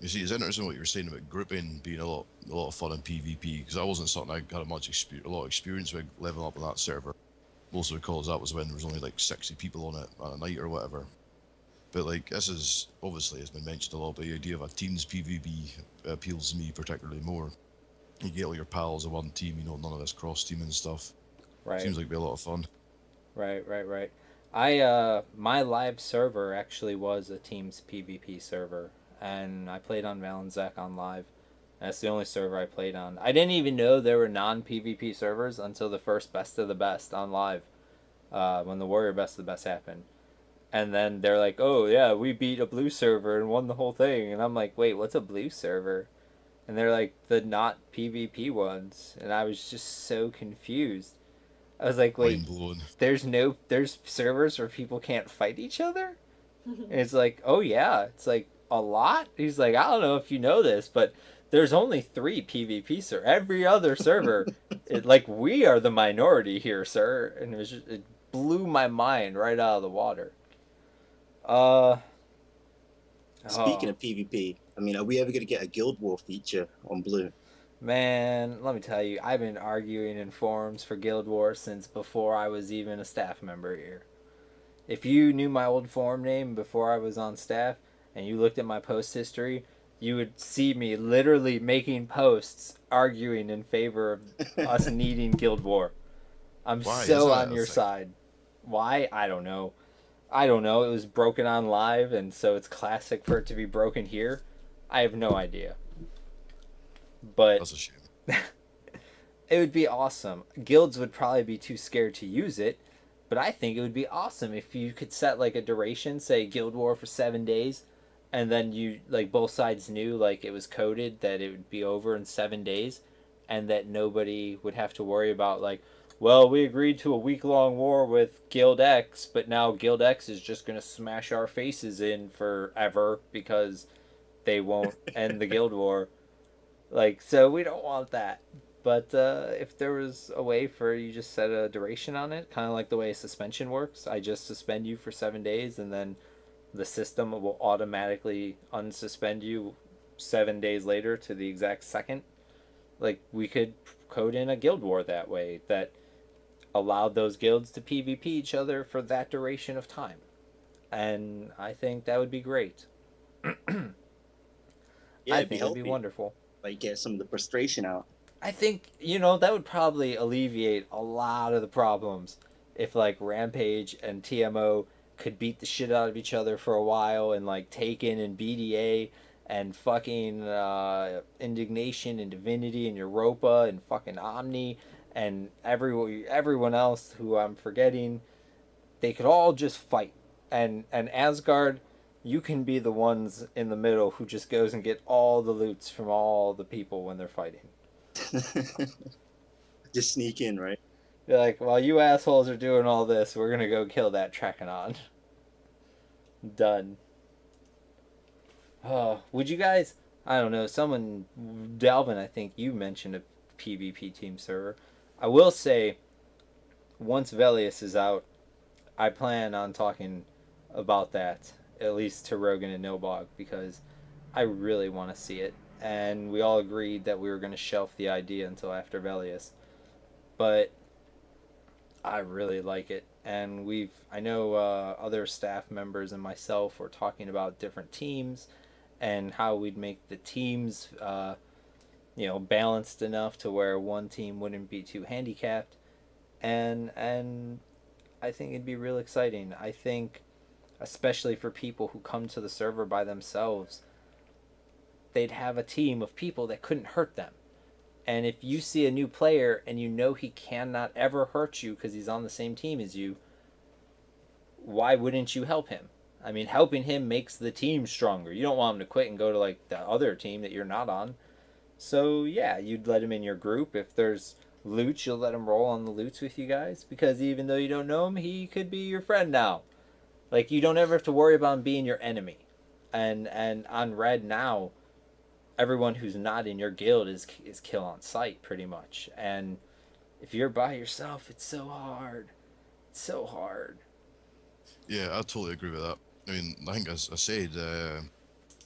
you see, it's interesting what you were saying about grouping being a lot of fun in PvP, because that wasn't something I had a lot of experience with leveling up on that server. Mostly because that was when there was only like 60 people on it at a night or whatever. But like, this is obviously, has been mentioned a lot, but the idea of a teams PvP appeals to me particularly more. You get all your pals in one team, you know, none of this cross teaming stuff. Right. Seems like it'd be a lot of fun. Right. I my live server actually was a Teams PvP server, and I played on Valenzac on live. That's the only server I played on. I didn't even know there were non-PvP servers until the first Best of the Best on live, when the Warrior Best of the Best happened. And then they're like, oh yeah, we beat a blue server and won the whole thing. And I'm like, wait, what's a blue server? And they're like, the not PvP ones. And I was just so confused. I was like, wait, there's servers where people can't fight each other? And it's like, oh yeah, it's like a lot? He's like, I don't know if you know this, but there's only 3 PvP servers. Every other server, we are the minority here, sir. And it blew my mind right out of the water. Speaking of PvP, I mean, are we ever going to get a Guild War feature on Blue? Man, let me tell you, I've been arguing in forums for Guild War since before I was even a staff member here. If you knew my old forum name before I was on staff, and you looked at my post history, you would see me literally making posts arguing in favor of us needing Guild War. I'm so on your side. Why? I don't know. It was broken on live, and so it's classic for it to be broken here. I have no idea. But That's a shame. it would be awesome. Guilds would probably be too scared to use it, but I think it would be awesome if you could set like a duration, say Guild War for 7 days, and then you like both sides knew like it was coded that it would be over in 7 days, and that nobody would have to worry about like, well, we agreed to a week-long war with Guild X, but now Guild X is just gonna smash our faces in forever because they won't end the Guild War. Like, so we don't want that. But if there was a way for you just set a duration on it, kind of like the way suspension works, I just suspend you for 7 days and then the system will automatically unsuspend you 7 days later to the exact second. Like, we could code in a guild war that way that allowed those guilds to PvP each other for that duration of time. And I think that would be great. Yeah, I it'd be think it would be healthy. wonderful. Like get some of the frustration out. I think, that would probably alleviate a lot of the problems if, like, Rampage and TMO could beat the shit out of each other for a while, and, like, Taken and BDA and fucking Indignation and Divinity and Europa and fucking Omni and everyone else who I'm forgetting. They could all just fight. And Asgard, you can be the ones in the middle who just goes and get all the loots from all the people when they're fighting. Just sneak in, right? Be like, while you assholes are doing all this, we're gonna go kill that Trachanon. Done. Would you guys? I don't know. Someone, Dalvin, I think you mentioned a PvP team server. I will say, once Velius is out, I plan on talking about that, at least to Rogan and Nilbog, because I really want to see it. And we all agreed that we were going to shelf the idea until after Velius. But I really like it. And I know other staff members and myself were talking about different teams and how we'd make the teams, balanced enough to where one team wouldn't be too handicapped. And I think it'd be real exciting. I think, especially for people who come to the server by themselves, they'd have a team of people that couldn't hurt them. And if you see a new player and you know he cannot ever hurt you because he's on the same team as you, why wouldn't you help him? I mean, helping him makes the team stronger. You don't want him to quit and go to like the other team that you're not on. So yeah, you'd let him in your group. If there's loot, you'll let him roll on the loots with you guys, because even though you don't know him, he could be your friend now. Like, you don't ever have to worry about him being your enemy. And on Red now, everyone who's not in your guild is kill on sight pretty much. And if you're by yourself, it's so hard. It's so hard. Yeah, I totally agree with that. I mean, I think as I said,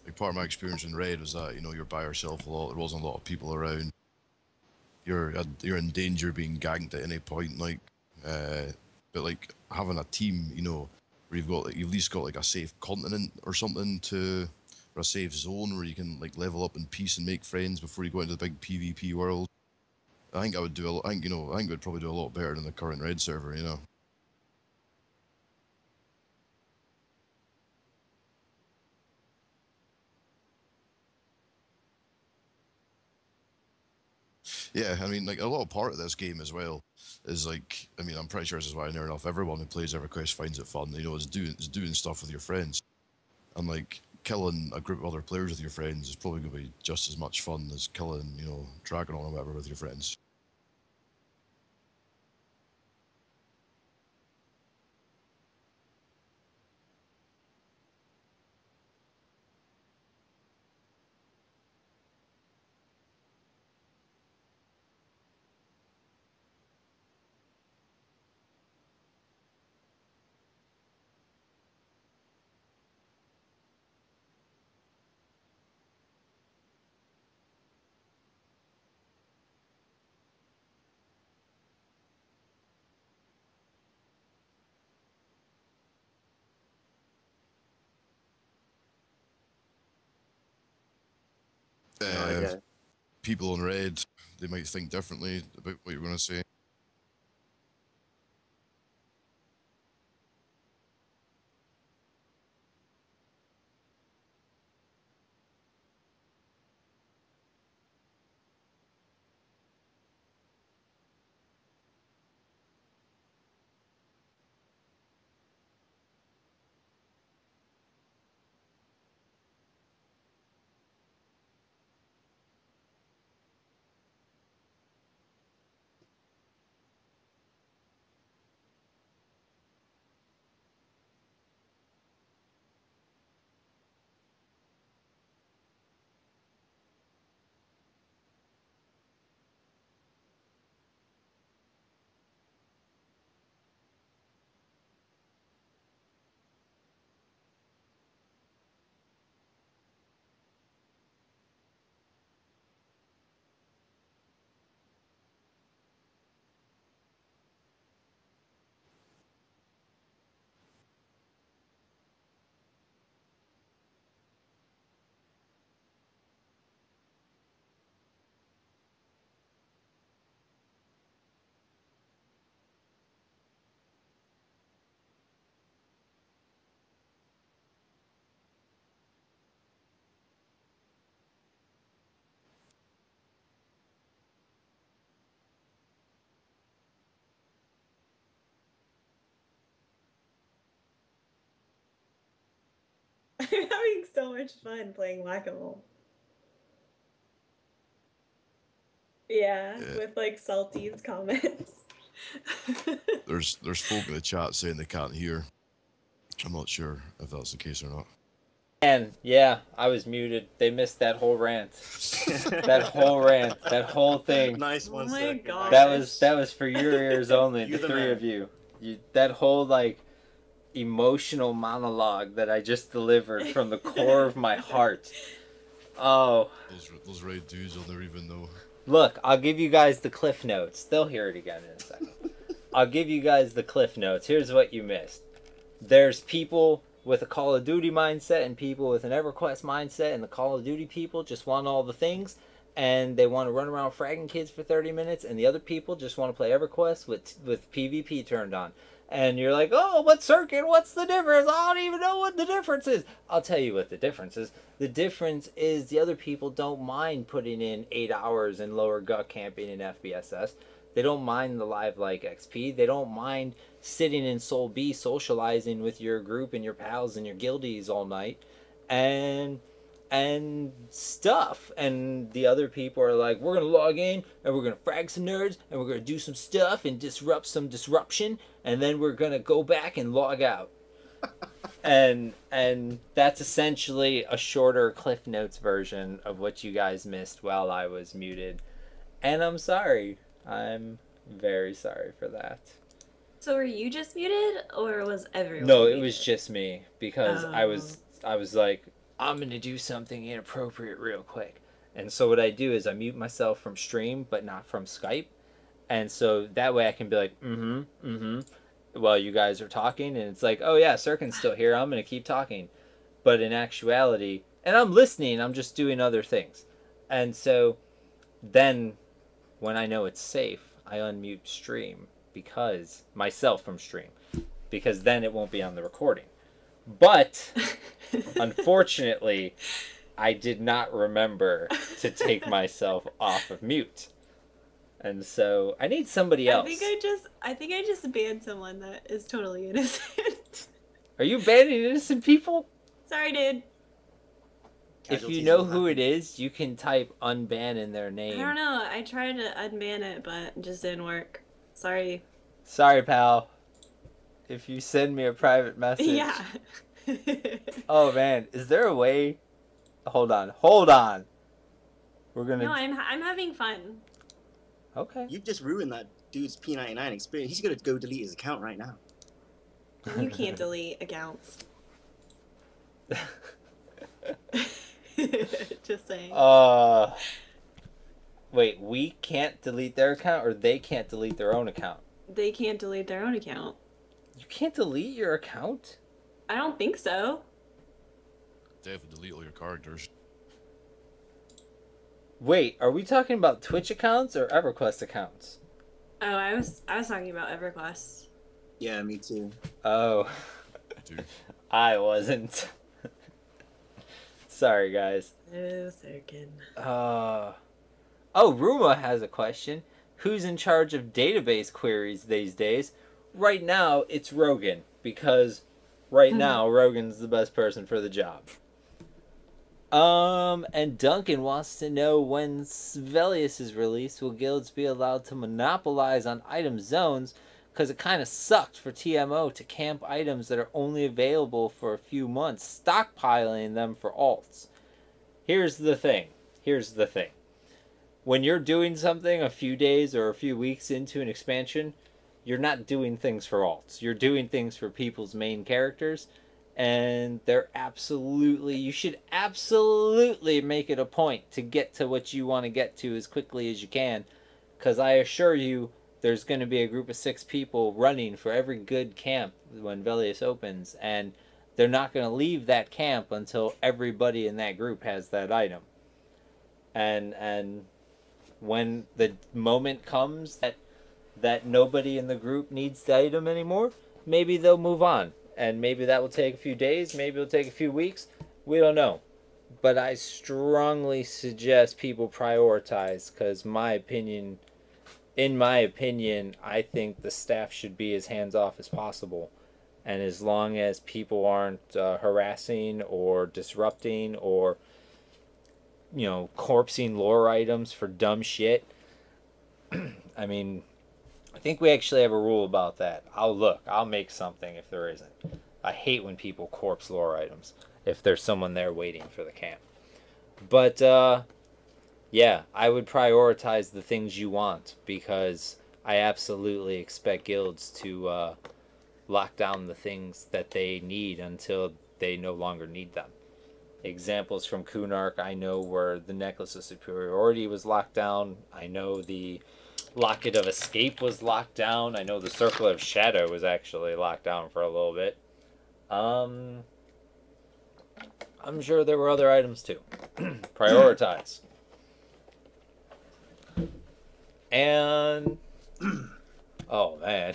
like part of my experience in Red was that you're by yourself a lot. There wasn't a lot of people around. You're in danger of being ganked at any point. Like, but like having a team, where you've got you've at least got like a safe continent or something or a safe zone where you can like level up in peace and make friends before you go into the big PvP world. I think I would do a lot. I think it would probably do a lot better than the current Red server. Yeah, I mean, like a lot of part of this game as well is like, I mean, I'm pretty sure this is why near enough everyone who plays EverQuest finds it fun. Is doing stuff with your friends, and like killing a group of other players with your friends is probably going to be just as much fun as killing, Dragon or whatever with your friends. No Uh, idea. People in Red, they might think differently about what you're going to say. I'm having so much fun playing whack-a-mole. Yeah, Yeah. with like Saltines comments. There's folk in the chat saying they can't hear. I'm not sure if that's the case or not. And yeah, I was muted. They missed that whole rant. That whole rant. That whole thing. Nice one, Oh my Sirken. God. That was for your ears only. You're the the three man. of you. That whole like emotional monologue that I just delivered from the core of my heart. Oh. Those raid dudes will never even know. Look, I'll give you guys the cliff notes. They'll hear it again in a second. I'll give you guys the cliff notes. Here's what you missed. There's people with a Call of Duty mindset and people with an EverQuest mindset, and the Call of Duty people just want all the things, and they want to run around fragging kids for 30 minutes, and the other people just want to play EverQuest with PvP turned on. And you're like, oh, but Sirken, what's the difference? I don't even know what the difference is. I'll tell you what the difference is. The difference is the other people don't mind putting in 8 hours in lower gut camping in FBSS. They don't mind the live like XP. They don't mind sitting in Sol B socializing with your group and your pals and your guildies all night and stuff. And the other people are like, we're gonna log in and we're gonna frag some nerds and we're gonna do some stuff and disrupt some disruption, and then we're gonna go back and log out. and that's essentially a shorter Cliff Notes version of what you guys missed while I was muted. And I'm sorry. I'm very sorry for that. So were you just muted, or was everyone No, muted? it was just me, because I was like, I'm gonna do something inappropriate real quick. And so what I do is I mute myself from stream, but not from Skype. And so that way I can be like, while you guys are talking, and it's like, oh yeah, Sirken's still here, I'm gonna keep talking. But in actuality, and I'm listening, I'm just doing other things. And so then when I know it's safe, I unmute stream, because myself from stream, because then it won't be on the recording. But unfortunately, I did not remember to take myself off of mute. And so I need somebody else. I think I just banned someone that is totally innocent. Are you banning innocent people? Sorry, dude. If you know who it is, you can type unban in their name. I don't know. I tried to unban it, but it just didn't work. Sorry. Sorry, pal. If you send me a private message. Yeah. Oh, man. Is there a way? Hold on. We're gonna... No, I'm having fun. Okay. You've just ruined that dude's P99 experience. He's gonna go delete his account right now. You can't delete accounts. Just saying. Wait, we can't delete their account, or they can't delete their own account? They can't delete their own account. You can't delete your account? I don't think so. Definitely delete all your characters. Wait, are we talking about Twitch accounts or EverQuest accounts? Oh, I was talking about EverQuest. Yeah, me too. Oh. Dude. I wasn't. Sorry, guys. Oh, Sirken. Oh, Ruma has a question. Who's in charge of database queries these days? Right now, it's Rogan, because right now, Rogan's the best person for the job. And Duncan wants to know, when Svelius is released, will guilds be allowed to monopolize on item zones? Because it kind of sucked for TMO to camp items that are only available for a few months, stockpiling them for alts. Here's the thing. When you're doing something a few days or a few weeks into an expansion, you're not doing things for alts. You're doing things for people's main characters. And you should absolutely make it a point to get to what you want to get to as quickly as you can. Because I assure you, there's going to be a group of 6 people running for every good camp when Velius opens. And they're not going to leave that camp until everybody in that group has that item. And when the moment comes that nobody in the group needs the item anymore, maybe they'll move on. And maybe that will take a few days, maybe it'll take a few weeks. We don't know. But I strongly suggest people prioritize, because in my opinion, I think the staff should be as hands-off as possible. And as long as people aren't harassing or disrupting or, corpsing lore items for dumb shit, I mean, I think we actually have a rule about that. I'll make something if there isn't. I hate when people corpse lore items if there's someone there waiting for the camp. But, yeah, I would prioritize the things you want, because I absolutely expect guilds to lock down the things that they need until they no longer need them. Examples from Kunark, I know where the Necklace of Superiority was locked down. I know the Locket of Escape was locked down. I know the Circle of Shadow was actually locked down for a little bit. I'm sure there were other items too. Prioritize. And oh man,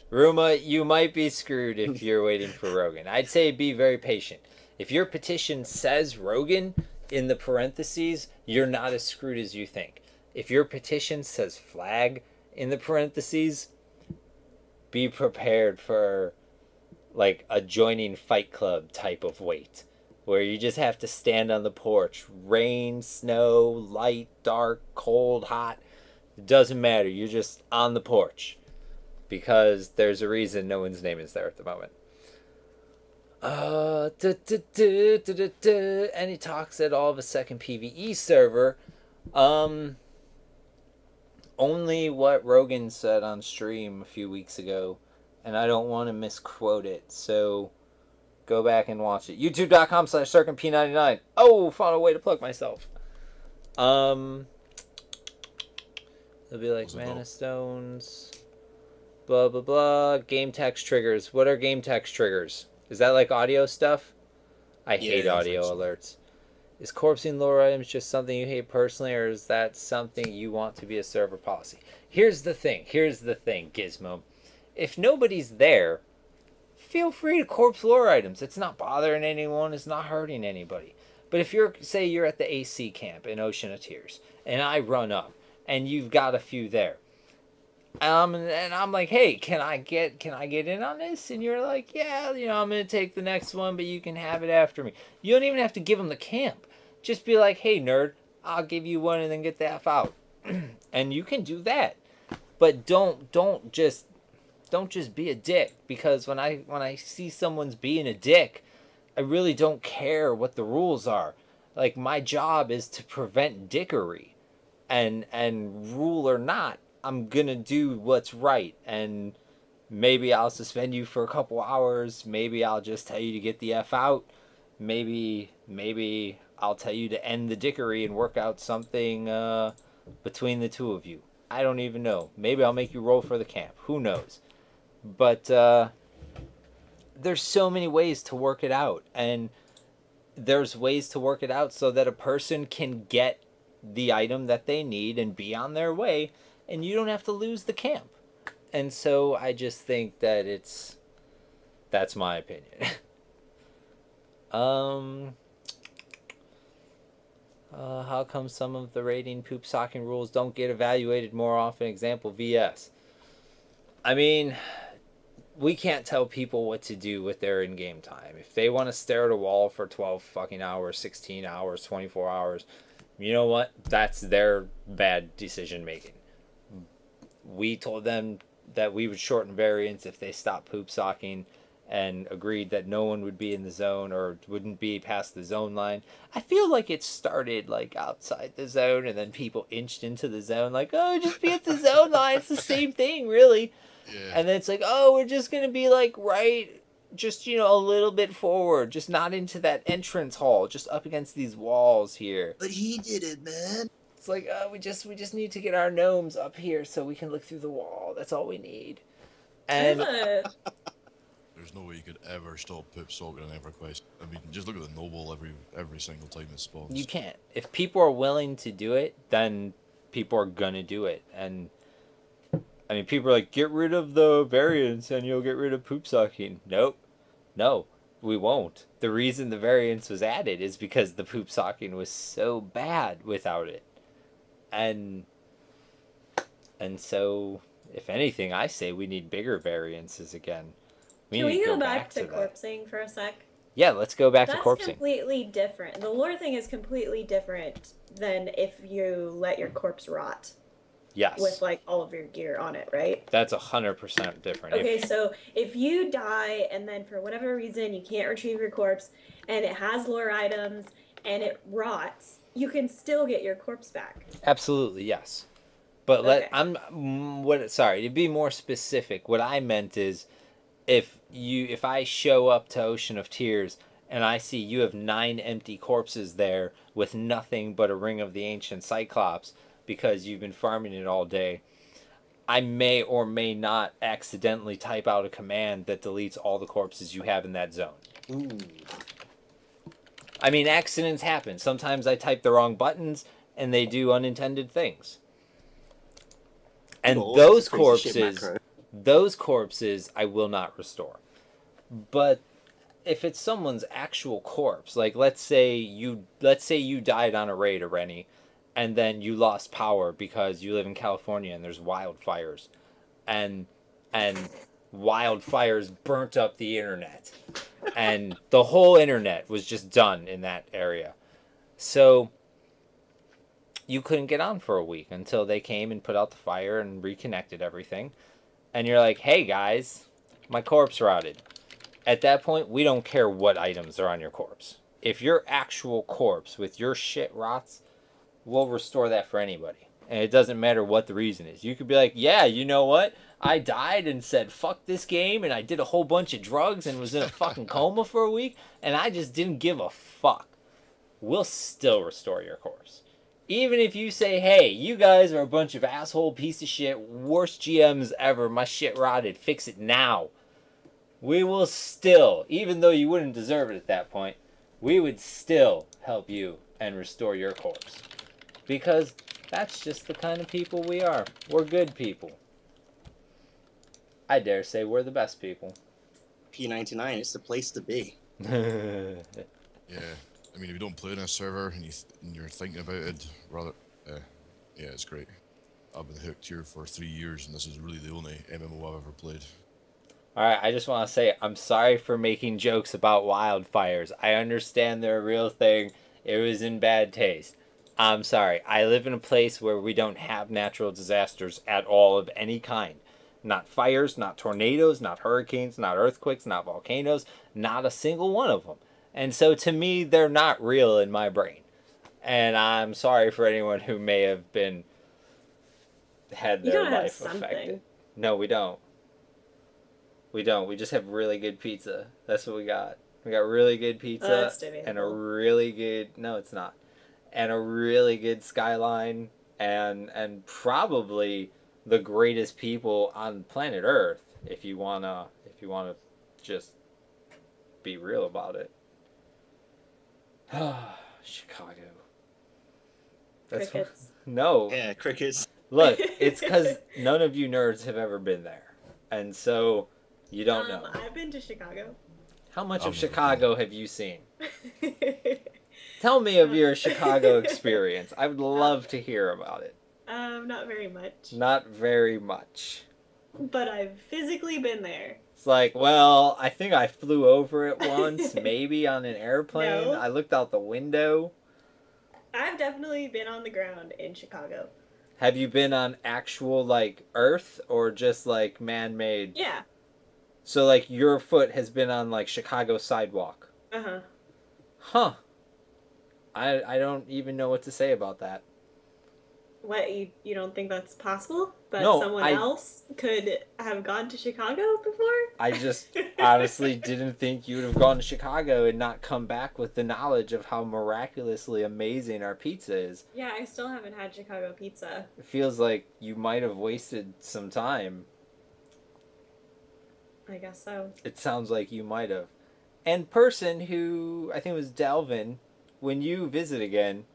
Ruma, you might be screwed if you're waiting for Rogan. I'd say be very patient. If your petition says Rogan in the parentheses, you're not as screwed as you think. If your petition says flag in the parentheses, be prepared for like a joining Fight Club type of wait, where you just have to stand on the porch. Rain, snow, light, dark, cold, hot. It doesn't matter. You're just on the porch. Because there's a reason no one's name is there at the moment. Any talks at all of a second PvE server? Only what Rogan said on stream a few weeks ago. And I don't want to misquote it. So go back and watch it. YouTube.com/SirkenP99. Oh, found a way to plug myself. They'll be like mana stones, blah blah blah. Game text triggers. What are game text triggers? Is that like audio stuff? I hate audio alerts. Is corpsing lore items just something you hate personally, or is that something you want to be a server policy? Here's the thing, Gizmo. If nobody's there, feel free to corpse lore items. It's not bothering anyone, it's not hurting anybody. But if say you're at the AC camp in Ocean of Tears, and I run up, and you've got a few there, and I'm like, hey, can I get in on this? And you're like, yeah, I'm gonna take the next one, but you can have it after me. You don't even have to give them the camp. Just be like, hey, nerd, I'll give you one and then get the F out. And you can do that. But don't just be a dick, because when I see someone's being a dick, I really don't care what the rules are. Like, my job is to prevent dickery. And rule or not, I'm gonna do what's right, and maybe I'll suspend you for a couple hours. Maybe I'll just tell you to get the F out. Maybe I'll tell you to end the dickery and work out something between the two of you. I don't even know. Maybe I'll make you roll for the camp. Who knows? But there's so many ways to work it out, and there's ways to work it out so that a person can get the item that they need and be on their way, and you don't have to lose the camp. And so I just think that that's my opinion. How come some of the raiding poop socking rules don't get evaluated more often? Example, VS. I mean, we can't tell people what to do with their in-game time. If they want to stare at a wall for 12 fucking hours, 16 hours, 24 hours, you know what? That's their bad decision making. We told them that we would shorten variants if they stopped poop socking, and agreed that no one would be in the zone or wouldn't be past the zone line. I feel like it started like outside the zone, and then people inched into the zone like, oh, just be at the zone line. It's the same thing, really. Yeah. And then it's like, oh, we're just going to be like right, just, a little bit forward, just not into that entrance hall, just up against these walls here. But he did it, man. It's like, oh, we just need to get our gnomes up here so we can look through the wall. That's all we need. And there's no way you could ever stop poop socking in EverQuest. I mean, just look at the noble every single time it spawns. You can't. If people are willing to do it, then people are gonna do it. And I mean, people are like, get rid of the variants and you'll get rid of poop sucking. Nope. No, we won't. The reason the variance was added is because the poop socking was so bad without it. And so, if anything, I say we need bigger variances again. Can we need to go back to that. corpsing for a sec? Yeah, let's go back to That's corpsing. completely different. The lore thing is completely different than if you let your corpse rot. Yes. With like all of your gear on it, right? That's 100% different. Okay, so if you die and then for whatever reason you can't retrieve your corpse and it has lore items and it rots, you can still get your corpse back. Absolutely, yes. But sorry, to be more specific, what I meant is if I show up to Ocean of Tears and I see you have 9 empty corpses there with nothing but a Ring of the Ancient Cyclops because you've been farming it all day, I may or may not accidentally type out a command that deletes all the corpses you have in that zone. Ooh. I mean, accidents happen. Sometimes I type the wrong buttons and they do unintended things. And those corpses I will not restore. But if it's someone's actual corpse, like let's say you died on a raid, Ereni, and then you lost power because you live in California and there's wildfires, and wildfires burnt up the internet, and the whole internet was just done in that area. So you couldn't get on for a week until they came and put out the fire and reconnected everything. And you're like, hey guys, my corpse rotted. At that point, we don't care what items are on your corpse. If your actual corpse with your shit rots, we'll restore that for anybody. And it doesn't matter what the reason is. You could be like, yeah, you know what? I died and said, fuck this game, and I did a whole bunch of drugs and was in a fucking coma for a week, and I just didn't give a fuck. We'll still restore your corpse. Even if you say, hey, you guys are a bunch of asshole piece of shit, worst GMs ever, my shit rotted, fix it now. We will still, even though you wouldn't deserve it at that point, we would still help you and restore your corpse. Because that's just the kind of people we are. We're good people. I dare say we're the best people. P99, it's the place to be. Yeah. I mean, if you don't play on a server and you're thinking about it, rather, yeah, it's great. I've been hooked here for 3 years, and this is really the only MMO I've ever played. Alright, I just want to say, I'm sorry for making jokes about wildfires. I understand they're a real thing. It was in bad taste. I'm sorry. I live in a place where we don't have natural disasters at all of any kind. Not fires, not tornadoes, not hurricanes, not earthquakes, not volcanoes, not a single one of them. And so to me, they're not real in my brain. And I'm sorry for anyone who may have had their life affected. No, we don't. We don't. We just have really good pizza. That's what we got. We got really good pizza and a really good... No, it's not. And a really good skyline and probably the greatest people on planet Earth if you wanna just be real about it. Chicago. That's crickets. No. Yeah, crickets. Look, it's because none of you nerds have ever been there, and so you don't know. I've been to Chicago. How much of Chicago have you seen? Tell me of your Chicago experience. I would love to hear about it. Not very much. Not very much. But I've physically been there. It's like, well, I think I flew over it once, maybe on an airplane. No. I looked out the window. I've definitely been on the ground in Chicago. Have you been on actual, like, Earth or just, like, man-made? Yeah. So, like, your foot has been on, like, Chicago sidewalk? Uh-huh. Huh. I don't even know what to say about that. What, you don't think that's possible? That No, someone else could have gone to Chicago before? I just honestly didn't think you would have gone to Chicago and not come back with the knowledge of how miraculously amazing our pizza is. Yeah, I still haven't had Chicago pizza. It feels like you might have wasted some time. I guess so. It sounds like you might have. And person who, I think it was Dalven, when you visit again,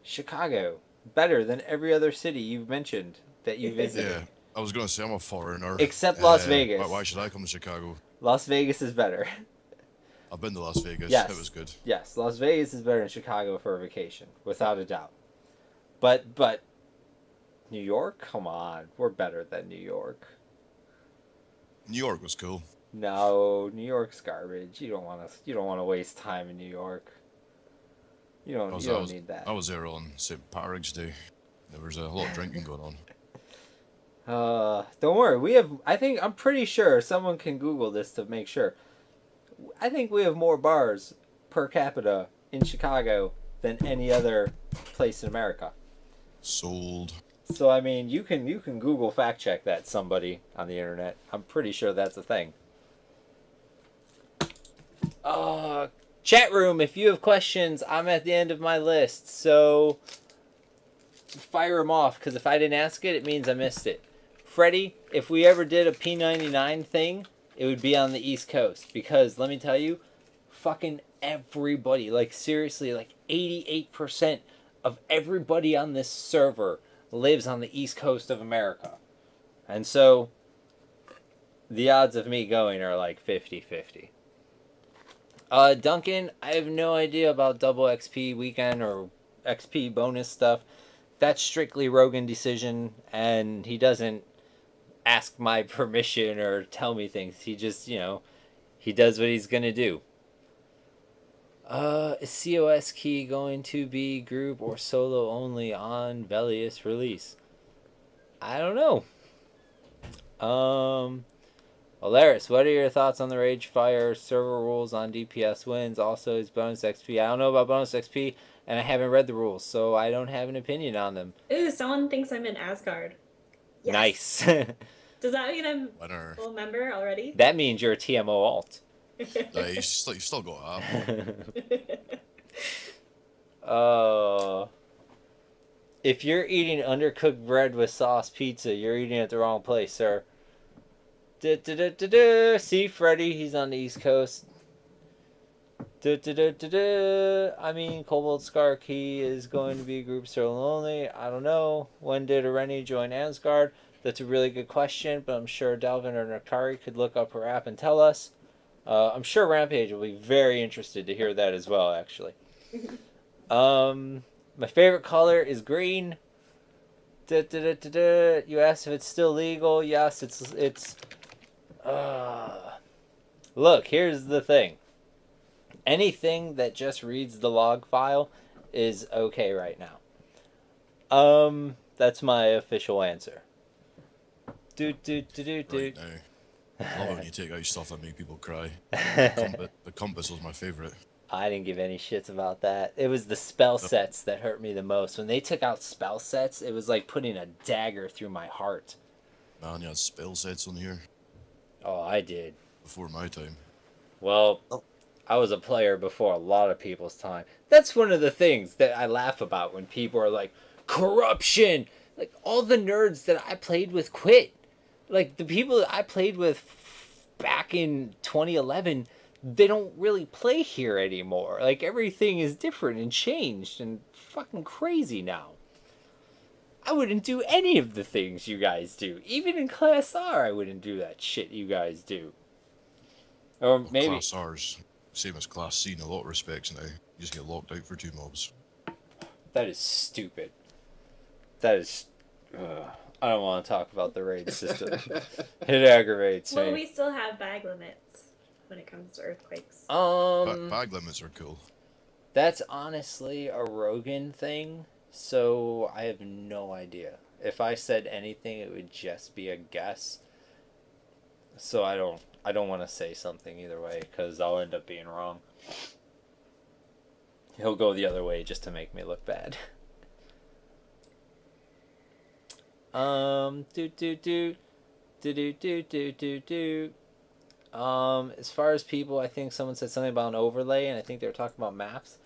Chicago, better than every other city you've mentioned that you visited. Yeah, I was going to say I'm a foreigner. Except Las Vegas. Why should I come to Chicago? Las Vegas is better. I've been to Las Vegas. Yes. It was good. Yes, Las Vegas is better than Chicago for a vacation, without a doubt. But New York? Come on. We're better than New York. New York was cool. No, New York's garbage. You don't want to. You don't want to waste time in New York. You don't. You don't need that. I was there on St. Patrick's Day. There was a lot of drinking going on. Don't worry. We have. I'm pretty sure someone can Google this to make sure. I think we have more bars per capita in Chicago than any other place in America. Sold. So I mean, you can Google fact check that, somebody on the internet. I'm pretty sure that's a thing. Chat room, if you have questions, I'm at the end of my list, so fire them off, because if I didn't ask it, it means I missed it. Freddie, if we ever did a P99 thing, it would be on the East Coast, because let me tell you, fucking everybody, like seriously, like 88% of everybody on this server lives on the East Coast of America. And so the odds of me going are like 50-50. Duncan, I have no idea about double XP weekend or XP bonus stuff. That's strictly Rogan decision, and he doesn't ask my permission or tell me things. He just, he does what he's gonna do. Is COS key going to be group or solo only on Velius release? I don't know. Alaris, what are your thoughts on the Rage Fire server rules on DPS wins? Also, is bonus XP? I don't know about bonus XP, and I haven't read the rules, so I don't have an opinion on them. Ooh, someone thinks I'm in Asgard. Yes. Nice. Does that mean I'm Winner. full member already? That means you're a TMO alt. You've still got If you're eating undercooked bread with sauce pizza, you're eating at the wrong place, sir. See, Freddy, he's on the East Coast. I mean, Cobalt Scar Key is going to be group solo only. I don't know. When did Ereni join Asgard? That's a really good question, but I'm sure Dalven or Nuktari could look up her app and tell us. I'm sure Rampage will be very interested to hear that as well, actually. My favorite color is green. You asked if it's still legal. Yes, it's look, here's the thing. Anything that just reads the log file is okay right now. That's my official answer. Right now. I love it when you take out stuff that make people cry. The compass was my favorite. I didn't give any shits about that. It was the spell sets that hurt me the most. When they took out spell sets, it was like putting a dagger through my heart. Man, you had spell sets on here. Oh, I did. Before my time. Well, I was a player before a lot of people's time. That's one of the things that I laugh about when people are like, corruption! Like, all the nerds that I played with quit. Like, the people that I played with back in 2011, they don't really play here anymore. Like, everything is different and changed and fucking crazy now. I wouldn't do any of the things you guys do. Even in Class R, I wouldn't do that shit you guys do. Or maybe... Class R's same as Class C in a lot of respects now. You just get locked out for 2 mobs. That is stupid. That is... I don't want to talk about the raid system. It aggravates me. Well, we still have bag limits when it comes to earthquakes. Bag limits are cool. That's honestly a Rogan thing, so I have no idea. If I said anything, it would just be a guess. So I don't want to say something either way, because I'll end up being wrong. He'll go the other way just to make me look bad. As far as people, I think someone said something about an overlay, and I think they were talking about maps.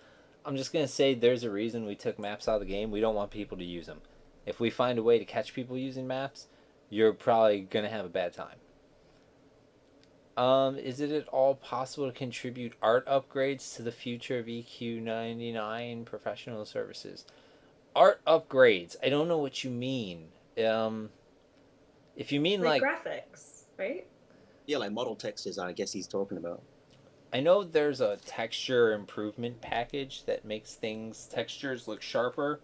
I'm just gonna say there's a reason we took maps out of the game. We don't want people to use them. If we find a way to catch people using maps, you're probably gonna have a bad time. Is it at all possible to contribute art upgrades to the future of EQ99 professional services? Art upgrades. I don't know what you mean. If you mean like graphics, right? Yeah, like model textures, I guess he's talking about. I know there's a texture improvement package that makes textures look sharper.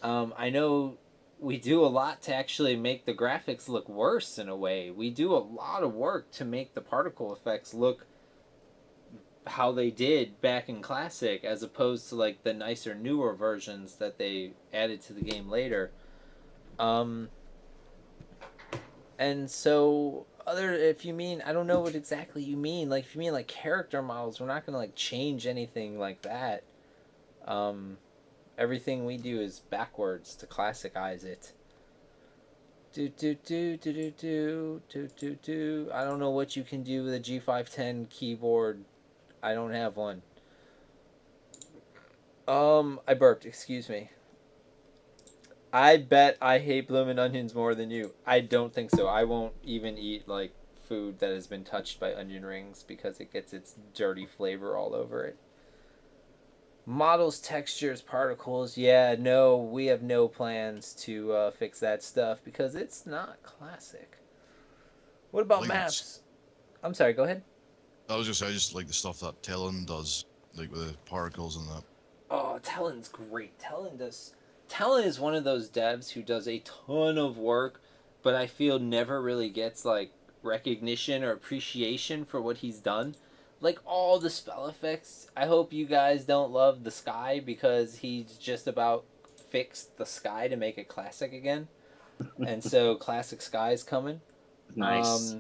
I know we do a lot to actually make the graphics look worse in a way. We do a lot of work to make the particle effects look how they did back in Classic, as opposed to like the nicer, newer versions that they added to the game later. And so, if you mean, I don't know what exactly you mean. Like, if you mean like character models, we're not gonna like change anything like that. Everything we do is backwards to classicize it. I don't know what you can do with a G510 keyboard. I don't have one. I burped, excuse me. I bet I hate bloomin' onions more than you. I don't think so. I won't even eat, like, food that has been touched by onion rings because it gets its dirty flavor all over it. Models, textures, particles. Yeah, no, we have no plans to fix that stuff because it's not classic. What about maps? I'm sorry, go ahead. I was I just like the stuff that Talon does, like with the particles and that. Oh, Talon's great. Talon is one of those devs who does a ton of work, but I feel never really gets like recognition or appreciation for what he's done. Like all the spell effects, I hope you guys don't love the sky because he's just about fixed the sky to make it classic again. And so classic sky's coming. Nice.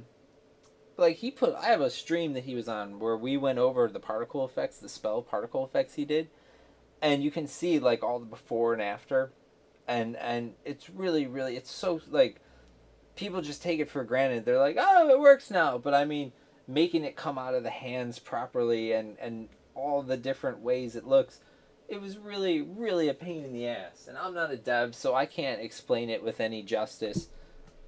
Like I have a stream that he was on where we went over the particle effects, the spell particle effects he did. And you can see like all the before and after. And it's really, really, it's so like, people just take it for granted. They're like, oh, it works now. But I mean, making it come out of the hands properly and all the different ways it looks, it was really, really a pain in the ass. And I'm not a dev, so I can't explain it with any justice.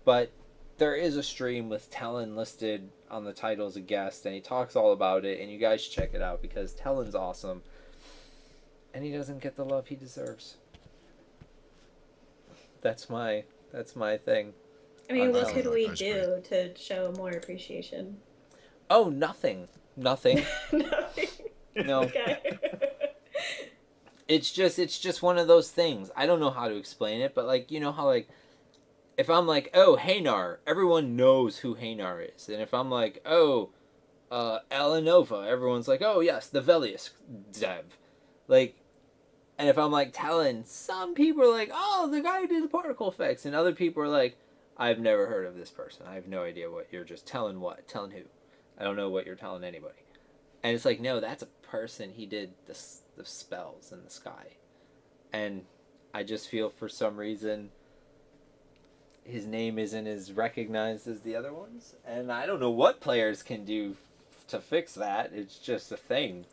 But there is a stream with Talon listed on the title as a guest, and he talks all about it, and you guys should check it out because Talon's awesome. And he doesn't get the love he deserves. That's my thing. I mean, what could we do to show more appreciation? Oh, nothing. Nothing. Nothing. No. Okay. It's just one of those things. I don't know how to explain it, but like, you know how like, if I'm like, oh, Haynar, everyone knows who Haynar is. And if I'm like, oh, Alanova, everyone's like, oh yes, the Velius dev. Like, and if I'm like Talon, some people are like, oh, the guy who did the particle effects. And other people are like, I've never heard of this person. I have no idea what you're just telling what. Telling who? I don't know what you're telling anybody. And it's like, no, that's a person. He did the spells in the sky. And I just feel for some reason his name isn't as recognized as the other ones. And I don't know what players can do to fix that. It's just a thing.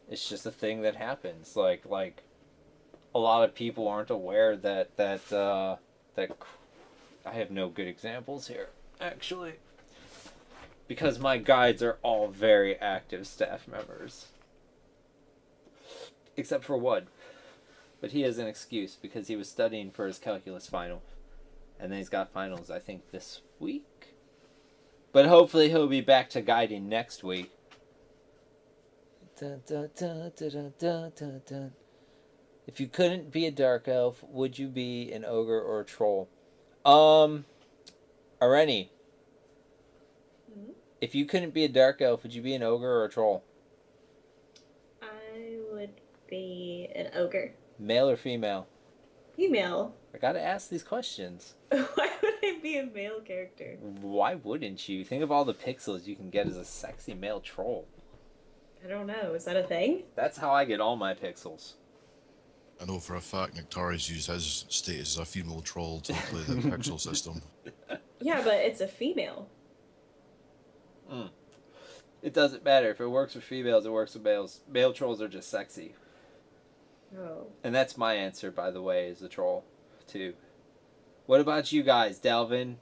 It's just a thing that happens. Like a lot of people aren't aware that I have no good examples here, actually. Because my guides are all very active staff members. Except for one. But he has an excuse because he was studying for his calculus final. And then he's got finals, I think, this week. But hopefully he'll be back to guiding next week. Dun, dun, dun, dun, dun, dun, dun. If you couldn't be a dark elf, would you be an ogre or a troll? Ereni. Mm-hmm. If you couldn't be a dark elf, would you be an ogre or a troll? I would be an ogre. Male or female? Female. I gotta ask these questions. Why would I be a male character? Why wouldn't you? Think of all the pixels you can get as a sexy male troll. I don't know. Is that a thing? That's how I get all my pixels. I know for a fact Nuktari's used his status as a female troll to play the pixel system. Yeah, but it's a female. It doesn't matter. If it works with females, it works with males. Male trolls are just sexy. Oh. And that's my answer, by the way, is a troll, too. What about you guys, Dalvin?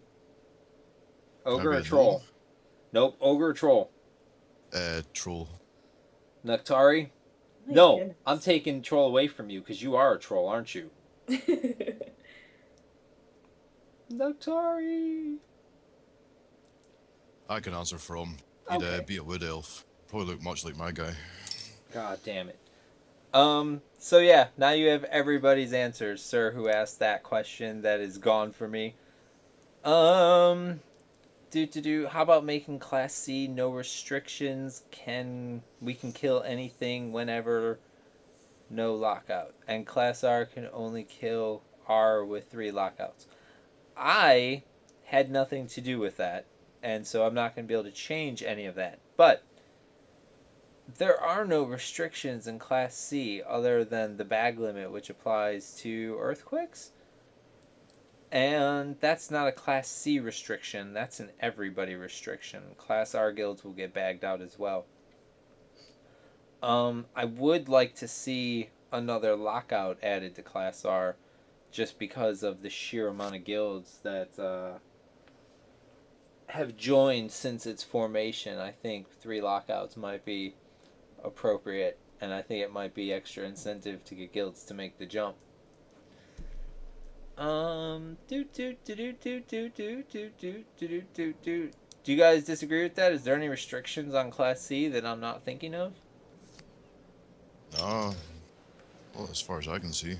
Ogre or troll? Nope, ogre or troll? Troll. Nuktari? My No, goodness. I'm taking troll away from you, because you are a troll, aren't you? Nuktari! I can answer for him. He'd Okay. be a wood elf. Probably look much like my guy. God damn it. So yeah, now you have everybody's answers, sir, who asked that question. That is gone for me. How about making Class C no restrictions? We can kill anything whenever, no lockout, and Class R can only kill R with 3 lockouts. I had nothing to do with that, and so I'm not going to be able to change any of that. But there are no restrictions in Class C other than the bag limit, which applies to earthquakes. And that's not a Class C restriction, that's an everybody restriction. Class R guilds will get bagged out as well. I would like to see another lockout added to Class R, just because of the sheer amount of guilds that have joined since its formation. I think 3 lockouts might be appropriate, and I think it might be extra incentive to get guilds to make the jump. Do you guys disagree with that? Is there any restrictions on Class C that I'm not thinking of? No. Well, as far as I can see.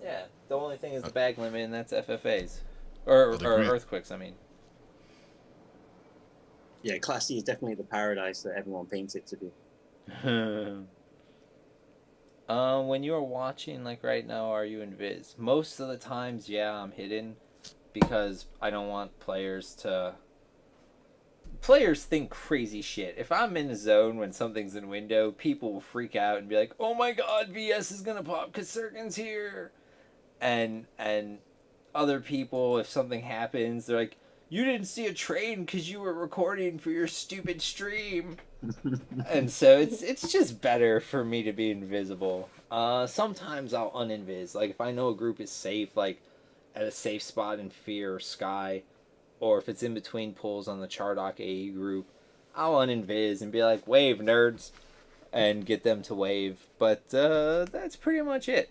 Yeah, the only thing is the bag limit, and that's FFAs. Or earthquakes, I mean. Yeah, Class C is definitely the paradise that everyone paints it to be. When you're watching, like right now, are you invis? Most of the times, yeah, I'm hidden, because I don't want players to... Players think crazy shit. If I'm in a zone when something's in window, people will freak out and be like, oh my god, VS is gonna pop because Sirken's here! And other people, if something happens, they're like, you didn't see a train because you were recording for your stupid stream. And so it's just better for me to be invisible. Sometimes I'll uninvis. Like if I know a group is safe, like at a safe spot in Fear or Sky, or if it's in between pulls on the Chardock AE group, I'll uninvis and be like, wave nerds, and get them to wave. But that's pretty much it.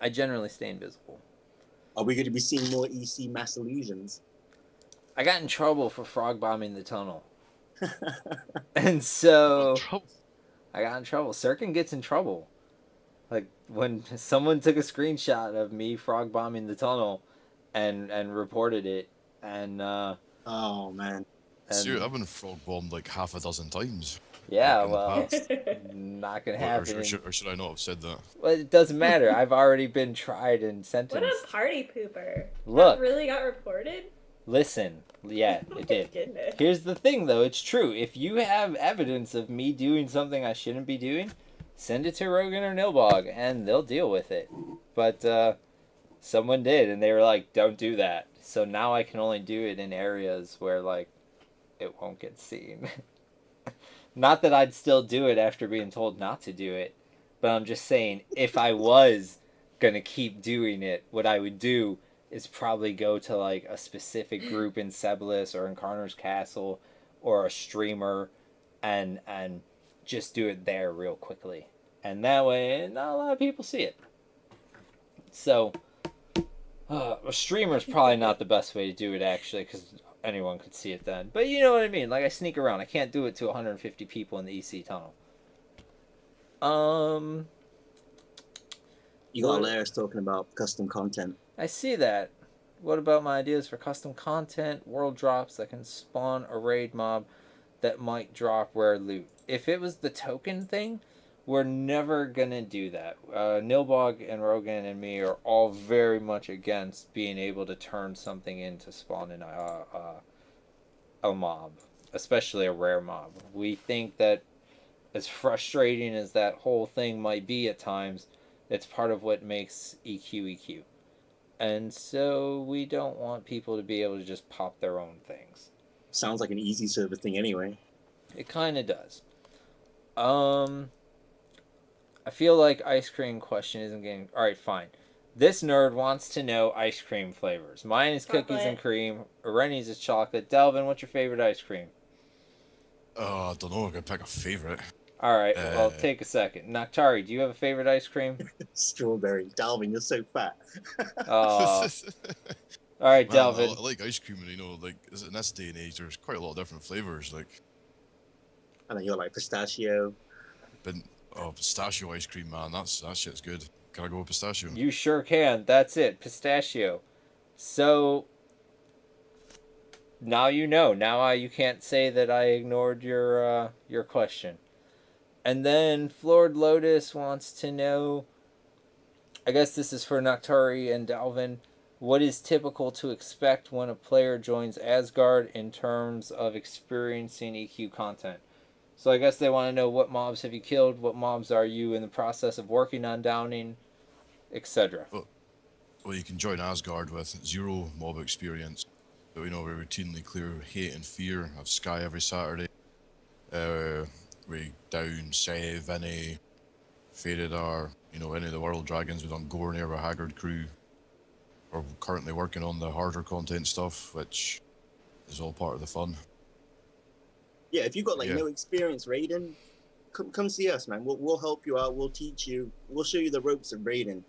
I generally stay invisible. Are we going to be seeing more EC mass illusions? I got in trouble for frog bombing the tunnel. And so I got in trouble. Sirken gets in trouble. Like when someone took a screenshot of me frog bombing the tunnel and reported it, and oh man. Dude, I've been frog bombed like half a dozen times. Yeah, well, not gonna happen. Or should I not have said that? Well, it doesn't matter. I've already been tried and sentenced. What a party pooper. Look. That really got reported? Listen, yeah, it did. Goodness. Here's the thing, though. It's true. If you have evidence of me doing something I shouldn't be doing, send it to Rogan or Nilbog, and they'll deal with it. But someone did, and they were like, don't do that. So now I can only do it in areas where, like, it won't get seen. Not that I'd still do it after being told not to do it, but I'm just saying, if I was gonna keep doing it, what I would do is probably go to like a specific group in Seblis or in Carner's Castle or a streamer and just do it there real quickly. And that way, not a lot of people see it. So, a streamer's probably not the best way to do it, actually, because anyone could see it then. But you know what I mean? Like, I sneak around. I can't do it to 150 people in the EC tunnel. You got Alaris talking about custom content. I see that. What about my ideas for custom content, world drops that can spawn a raid mob that might drop rare loot? If it was the token thing, we're never gonna do that. Nilbog and Rogan and me are all very much against being able to turn something into spawn in a mob, especially a rare mob. We think that as frustrating as that whole thing might be at times, it's part of what makes EQ. And so we don't want people to be able to just pop their own things. Sounds like an easy server thing anyway. It kind of does. I feel like ice cream question isn't getting... Alright, fine. This nerd wants to know ice cream flavors. Mine is Chocolate. cookies and cream. Ereni's is chocolate. Dalvin, what's your favorite ice cream? I don't know. I gotta pick a favorite. Alright, well, take a second. Naktari, do you have a favorite ice cream? Strawberry. Dalvin, you're so fat. Alright, Dalvin. I like ice cream, and you know, like in this day and age, there's quite a lot of different flavors. Like, I know you're like pistachio. But Oh, pistachio ice cream, man. That shit's good. Can I go with pistachio? You sure can. That's it. Pistachio. So now you know. Now you can't say that I ignored your question. And then Florid Lotus wants to know, I guess this is for Nuktari and Dalven, what is typical to expect when a player joins Asgard in terms of experiencing EQ content? So I guess they want to know, what mobs have you killed, what mobs are you in the process of working on downing, etc. Well, you can join Asgard with 0 mob experience. So, we routinely clear hate and fear of Sky every Saturday. We down Sev, any Faradar, any of the World Dragons. We've done Gorn, our Haggard crew. We're currently working on the harder content stuff, which is all part of the fun. Yeah, if you've got no experience raiding, come see us, man. We'll help you out. We'll teach you. We'll show you the ropes of raiding.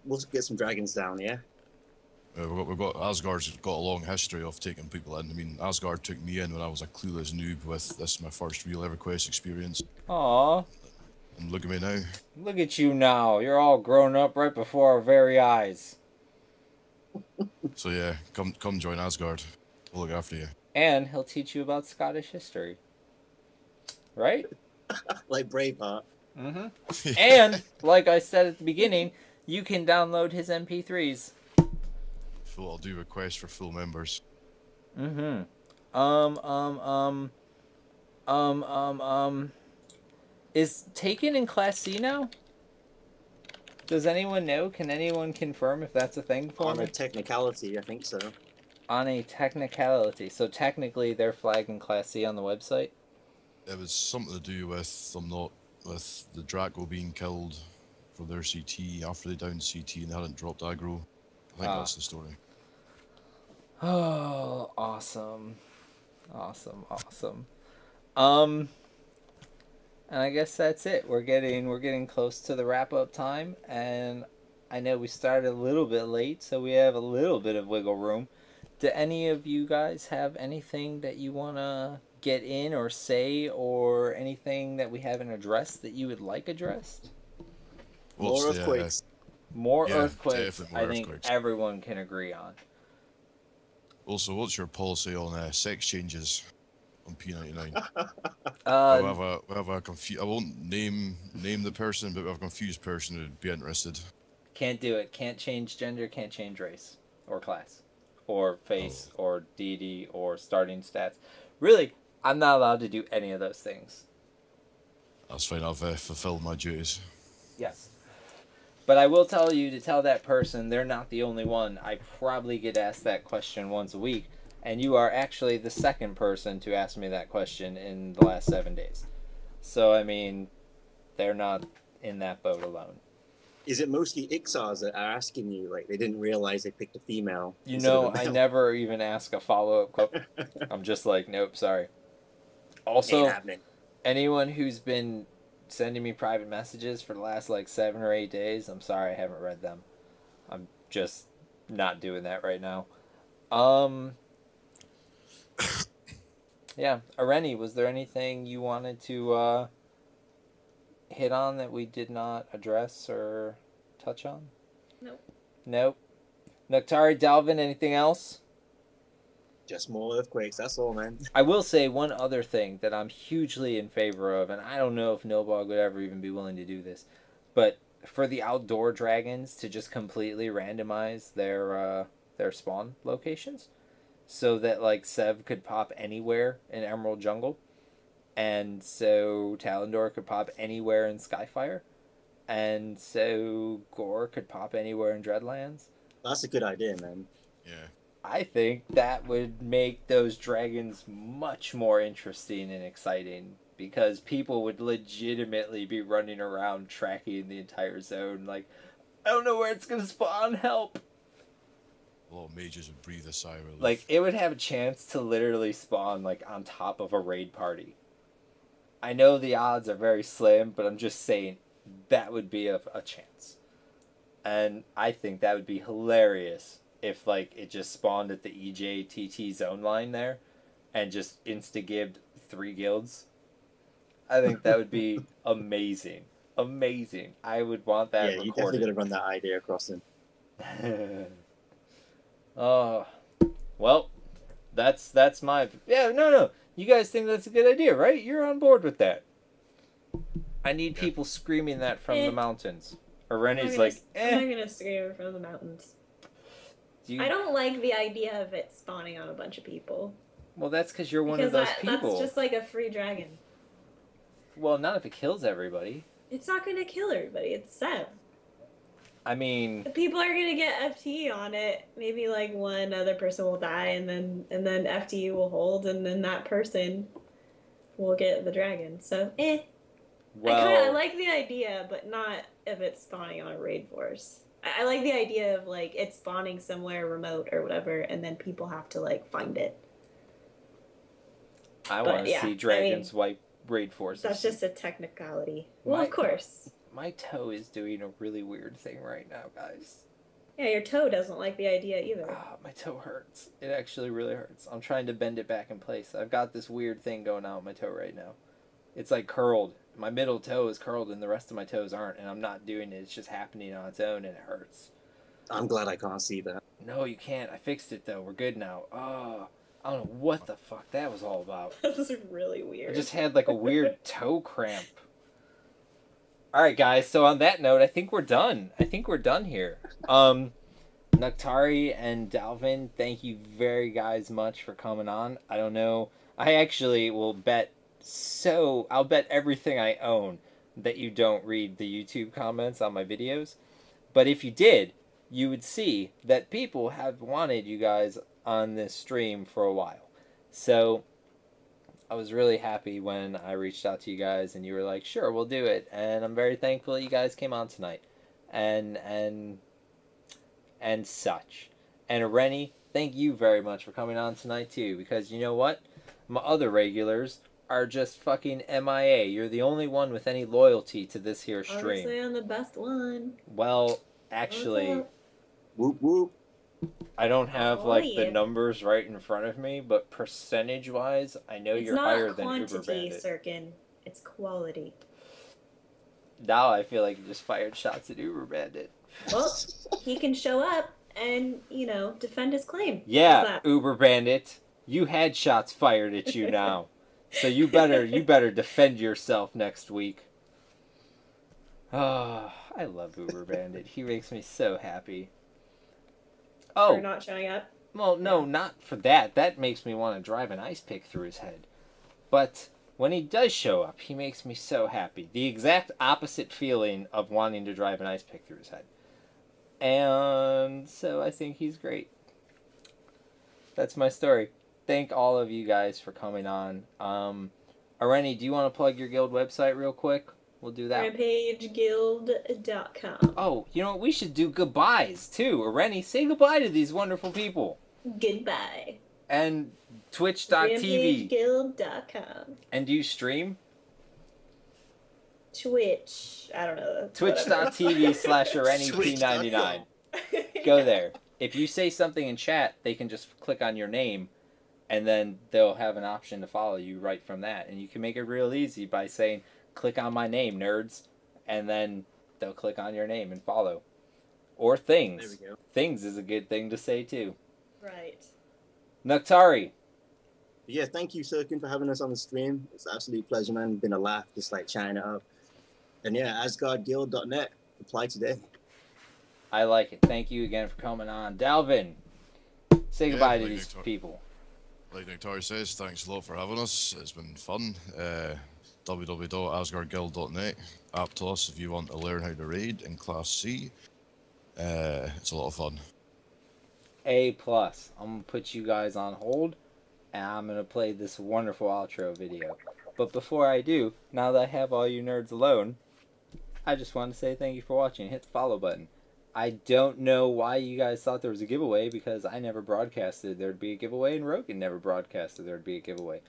We'll get some dragons down, yeah? We've got Asgard's got a long history of taking people in. I mean, Asgard took me in when I was a clueless noob with this my first real EverQuest experience. Aww. And look at me now. Look at you now. You're all grown up right before our very eyes. So yeah, come join Asgard. We'll look after you. And he'll teach you about Scottish history. Right? Like Braveheart. Mm-hmm. And, like I said at the beginning, you can download his MP3s. I'll do requests for full members. Mm-hmm. Is Taken in Class C now? Does anyone know? Can anyone confirm if that's a thing for me? On a technicality, I think so. On a technicality. So technically they're flagging Class C on the website? It was something to do with with the Draco being killed for their CT after they downed CT and they hadn't dropped aggro. I think that's the story. Oh, awesome. Awesome. And I guess that's it. We're getting close to the wrap-up time, and I know we started a little bit late, so we have a little bit of wiggle room. Do any of you guys have anything that you want to get in or say, or anything that we haven't addressed that you would like addressed? More earthquakes. More earthquakes, more I think earthquakes. everyone can agree on. Also, what's your policy on sex changes on P99? We have a I won't name the person, but we have a confused person who'd be interested. Can't do it. Can't change gender, can't change race or class or face or deity or starting stats. Really, I'm not allowed to do any of those things. That's fine, I've fulfilled my duties. Yes. But I will tell you to tell that person they're not the only one. I probably get asked that question once a week, and you are actually the second person to ask me that question in the last 7 days. So, I mean, they're not in that boat alone. Is it mostly Ixars that are asking you, like, they didn't realize they picked a female? You know, I never even ask a follow-up question. I'm just like, nope, sorry. Also, anyone who's been sending me private messages for the last, 7 or 8 days, I'm sorry I haven't read them. I'm just not doing that right now. Yeah, Ereni, was there anything you wanted to hit on that we did not address or touch on? Nope. Nuktari, Dalven, anything else? Just more earthquakes, that's all, man. I will say one other thing that I'm hugely in favor of, and I don't know if Nobog would ever even be willing to do this, but for the outdoor dragons to just completely randomize their spawn locations, so that Sev could pop anywhere in Emerald Jungle, and so Talendor could pop anywhere in Skyfire, and so Gore could pop anywhere in Dreadlands. That's a good idea, man. Yeah. I think that would make those dragons much more interesting and exciting, because people would legitimately be running around tracking the entire zone I don't know where it's going to spawn, help! A lot of mages would breathe a sigh of relief. It would have a chance to literally spawn, on top of a raid party. I know the odds are very slim, but I'm just saying that would be a chance. And I think that would be hilarious if, it just spawned at the EJTT zone line there and just insta-gibbed 3 guilds. I think that would be amazing. Amazing. I would want that Yeah, you definitely recorded. got to run that idea across him. Oh, well, that's my no. You guys think that's a good idea, right? You're on board with that. I need people screaming that from the mountains. Ereni's like, I'm not gonna scream from the mountains. I don't like the idea of it spawning on a bunch of people. Well, that's because you're one of those people. That's just like a free dragon. Well, not if it kills everybody. It's not gonna kill everybody. It's Seb. I mean, people are gonna get FT on it. Maybe like one other person will die, and then FT will hold, and then that person will get the dragon. So, well, I like the idea, but not if it's spawning on a raid force. I like the idea of like it spawning somewhere remote or whatever, and then people have to like find it. I want to see dragons wipe raid forces. That's just a technicality. Well, of course. My toe is doing a really weird thing right now, guys. Yeah, your toe doesn't like the idea either. Oh, my toe hurts. It actually really hurts. I'm trying to bend it back in place. I've got this weird thing going on with my toe right now. It's like curled. My middle toe is curled and the rest of my toes aren't, and I'm not doing it. It's just happening on its own and it hurts. I'm glad I can't see that. No, you can't. I fixed it though. We're good now. Oh, I don't know what the fuck that was all about. This is really weird. I just had like a weird toe cramp. Alright guys, so on that note, I think we're done. I think we're done here. Nuktari and Dalven, thank you very guys much for coming on. I don't know. I actually will bet I'll bet everything I own that you don't read the YouTube comments on my videos. But if you did, you would see that people have wanted you guys on this stream for a while. So I was really happy when I reached out to you guys and you were like, sure, we'll do it. And I'm very thankful you guys came on tonight. And such. And Ereni, thank you very much for coming on tonight too. Because you know what? My other regulars are just fucking MIA. You're the only one with any loyalty to this here stream. Honestly, I'm the best one. Well, actually, whoop whoop. I don't have like the numbers right in front of me, but percentage-wise, I know you're higher than Uber Bandit. It's not quantity, Sirken. It's quality. Now I feel like you just fired shots at Uber Bandit. Well, he can show up and, you know, defend his claim. Yeah, Uber Bandit, you had shots fired at you now. So you better defend yourself next week. Oh, I love Uber Bandit. He makes me so happy. Oh, for not showing up? Well, no, not for that. That makes me want to drive an ice pick through his head. But when he does show up, he makes me so happy. The exact opposite feeling of wanting to drive an ice pick through his head. And so I think he's great. That's my story. Thank all of you guys for coming on. Ereni, do you want to plug your guild website real quick? We'll do that. RampageGuild.com. Oh, you know what? We should do goodbyes, too. Ereni, say goodbye to these wonderful people. Goodbye. And Twitch.tv. RampageGuild.com. And do you stream? Twitch. I don't know. Twitch.tv/EreniP99. Go there. If you say something in chat, they can just click on your name, and then they'll have an option to follow you right from that. And you can make it real easy by saying, click on my name, nerds, and then they'll click on your name and follow. Or things. There we go. Things is a good thing to say, too. Right. Nuktari. Yeah, thank you, Sirken, for having us on the stream. It's an absolute pleasure, man. It's been a laugh, just like chatting it up. And yeah, AsgardGuild.net. Apply today. I like it. Thank you again for coming on. Dalvin, say goodbye to these people. Like Nuktari says, thanks a lot for having us. It's been fun. www.asgardguild.net. App to us if you want to learn how to raid in Class C. It's a lot of fun. A+. I'm going to put you guys on hold, and I'm going to play this wonderful outro video. But before I do, now that I have all you nerds alone, I just want to say thank you for watching. Hit the follow button. I don't know why you guys thought there was a giveaway, because I never broadcasted there'd be a giveaway, and Rogan never broadcasted there'd be a giveaway.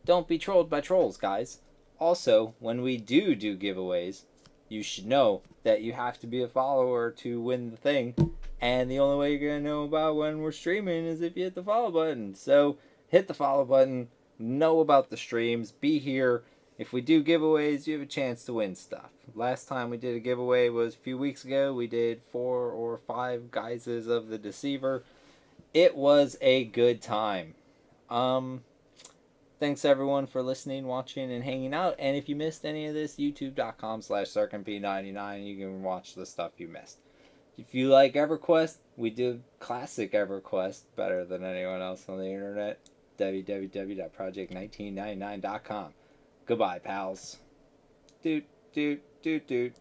Don't be trolled by trolls, guys. Also, when we do giveaways, you should know that you have to be a follower to win the thing. And the only way you're going to know about when we're streaming is if you hit the follow button. So, hit the follow button, know about the streams, be here. If we do giveaways, you have a chance to win stuff. Last time we did a giveaway was a few weeks ago. We did 4 or 5 guises of the Deceiver. It was a good time. Thanks everyone for listening, watching, and hanging out. And if you missed any of this, youtube.com/SirkenP99. You can watch the stuff you missed. If you like EverQuest, we do classic EverQuest better than anyone else on the internet. www.project1999.com. Goodbye, pals. Doot, doot, doot, doot.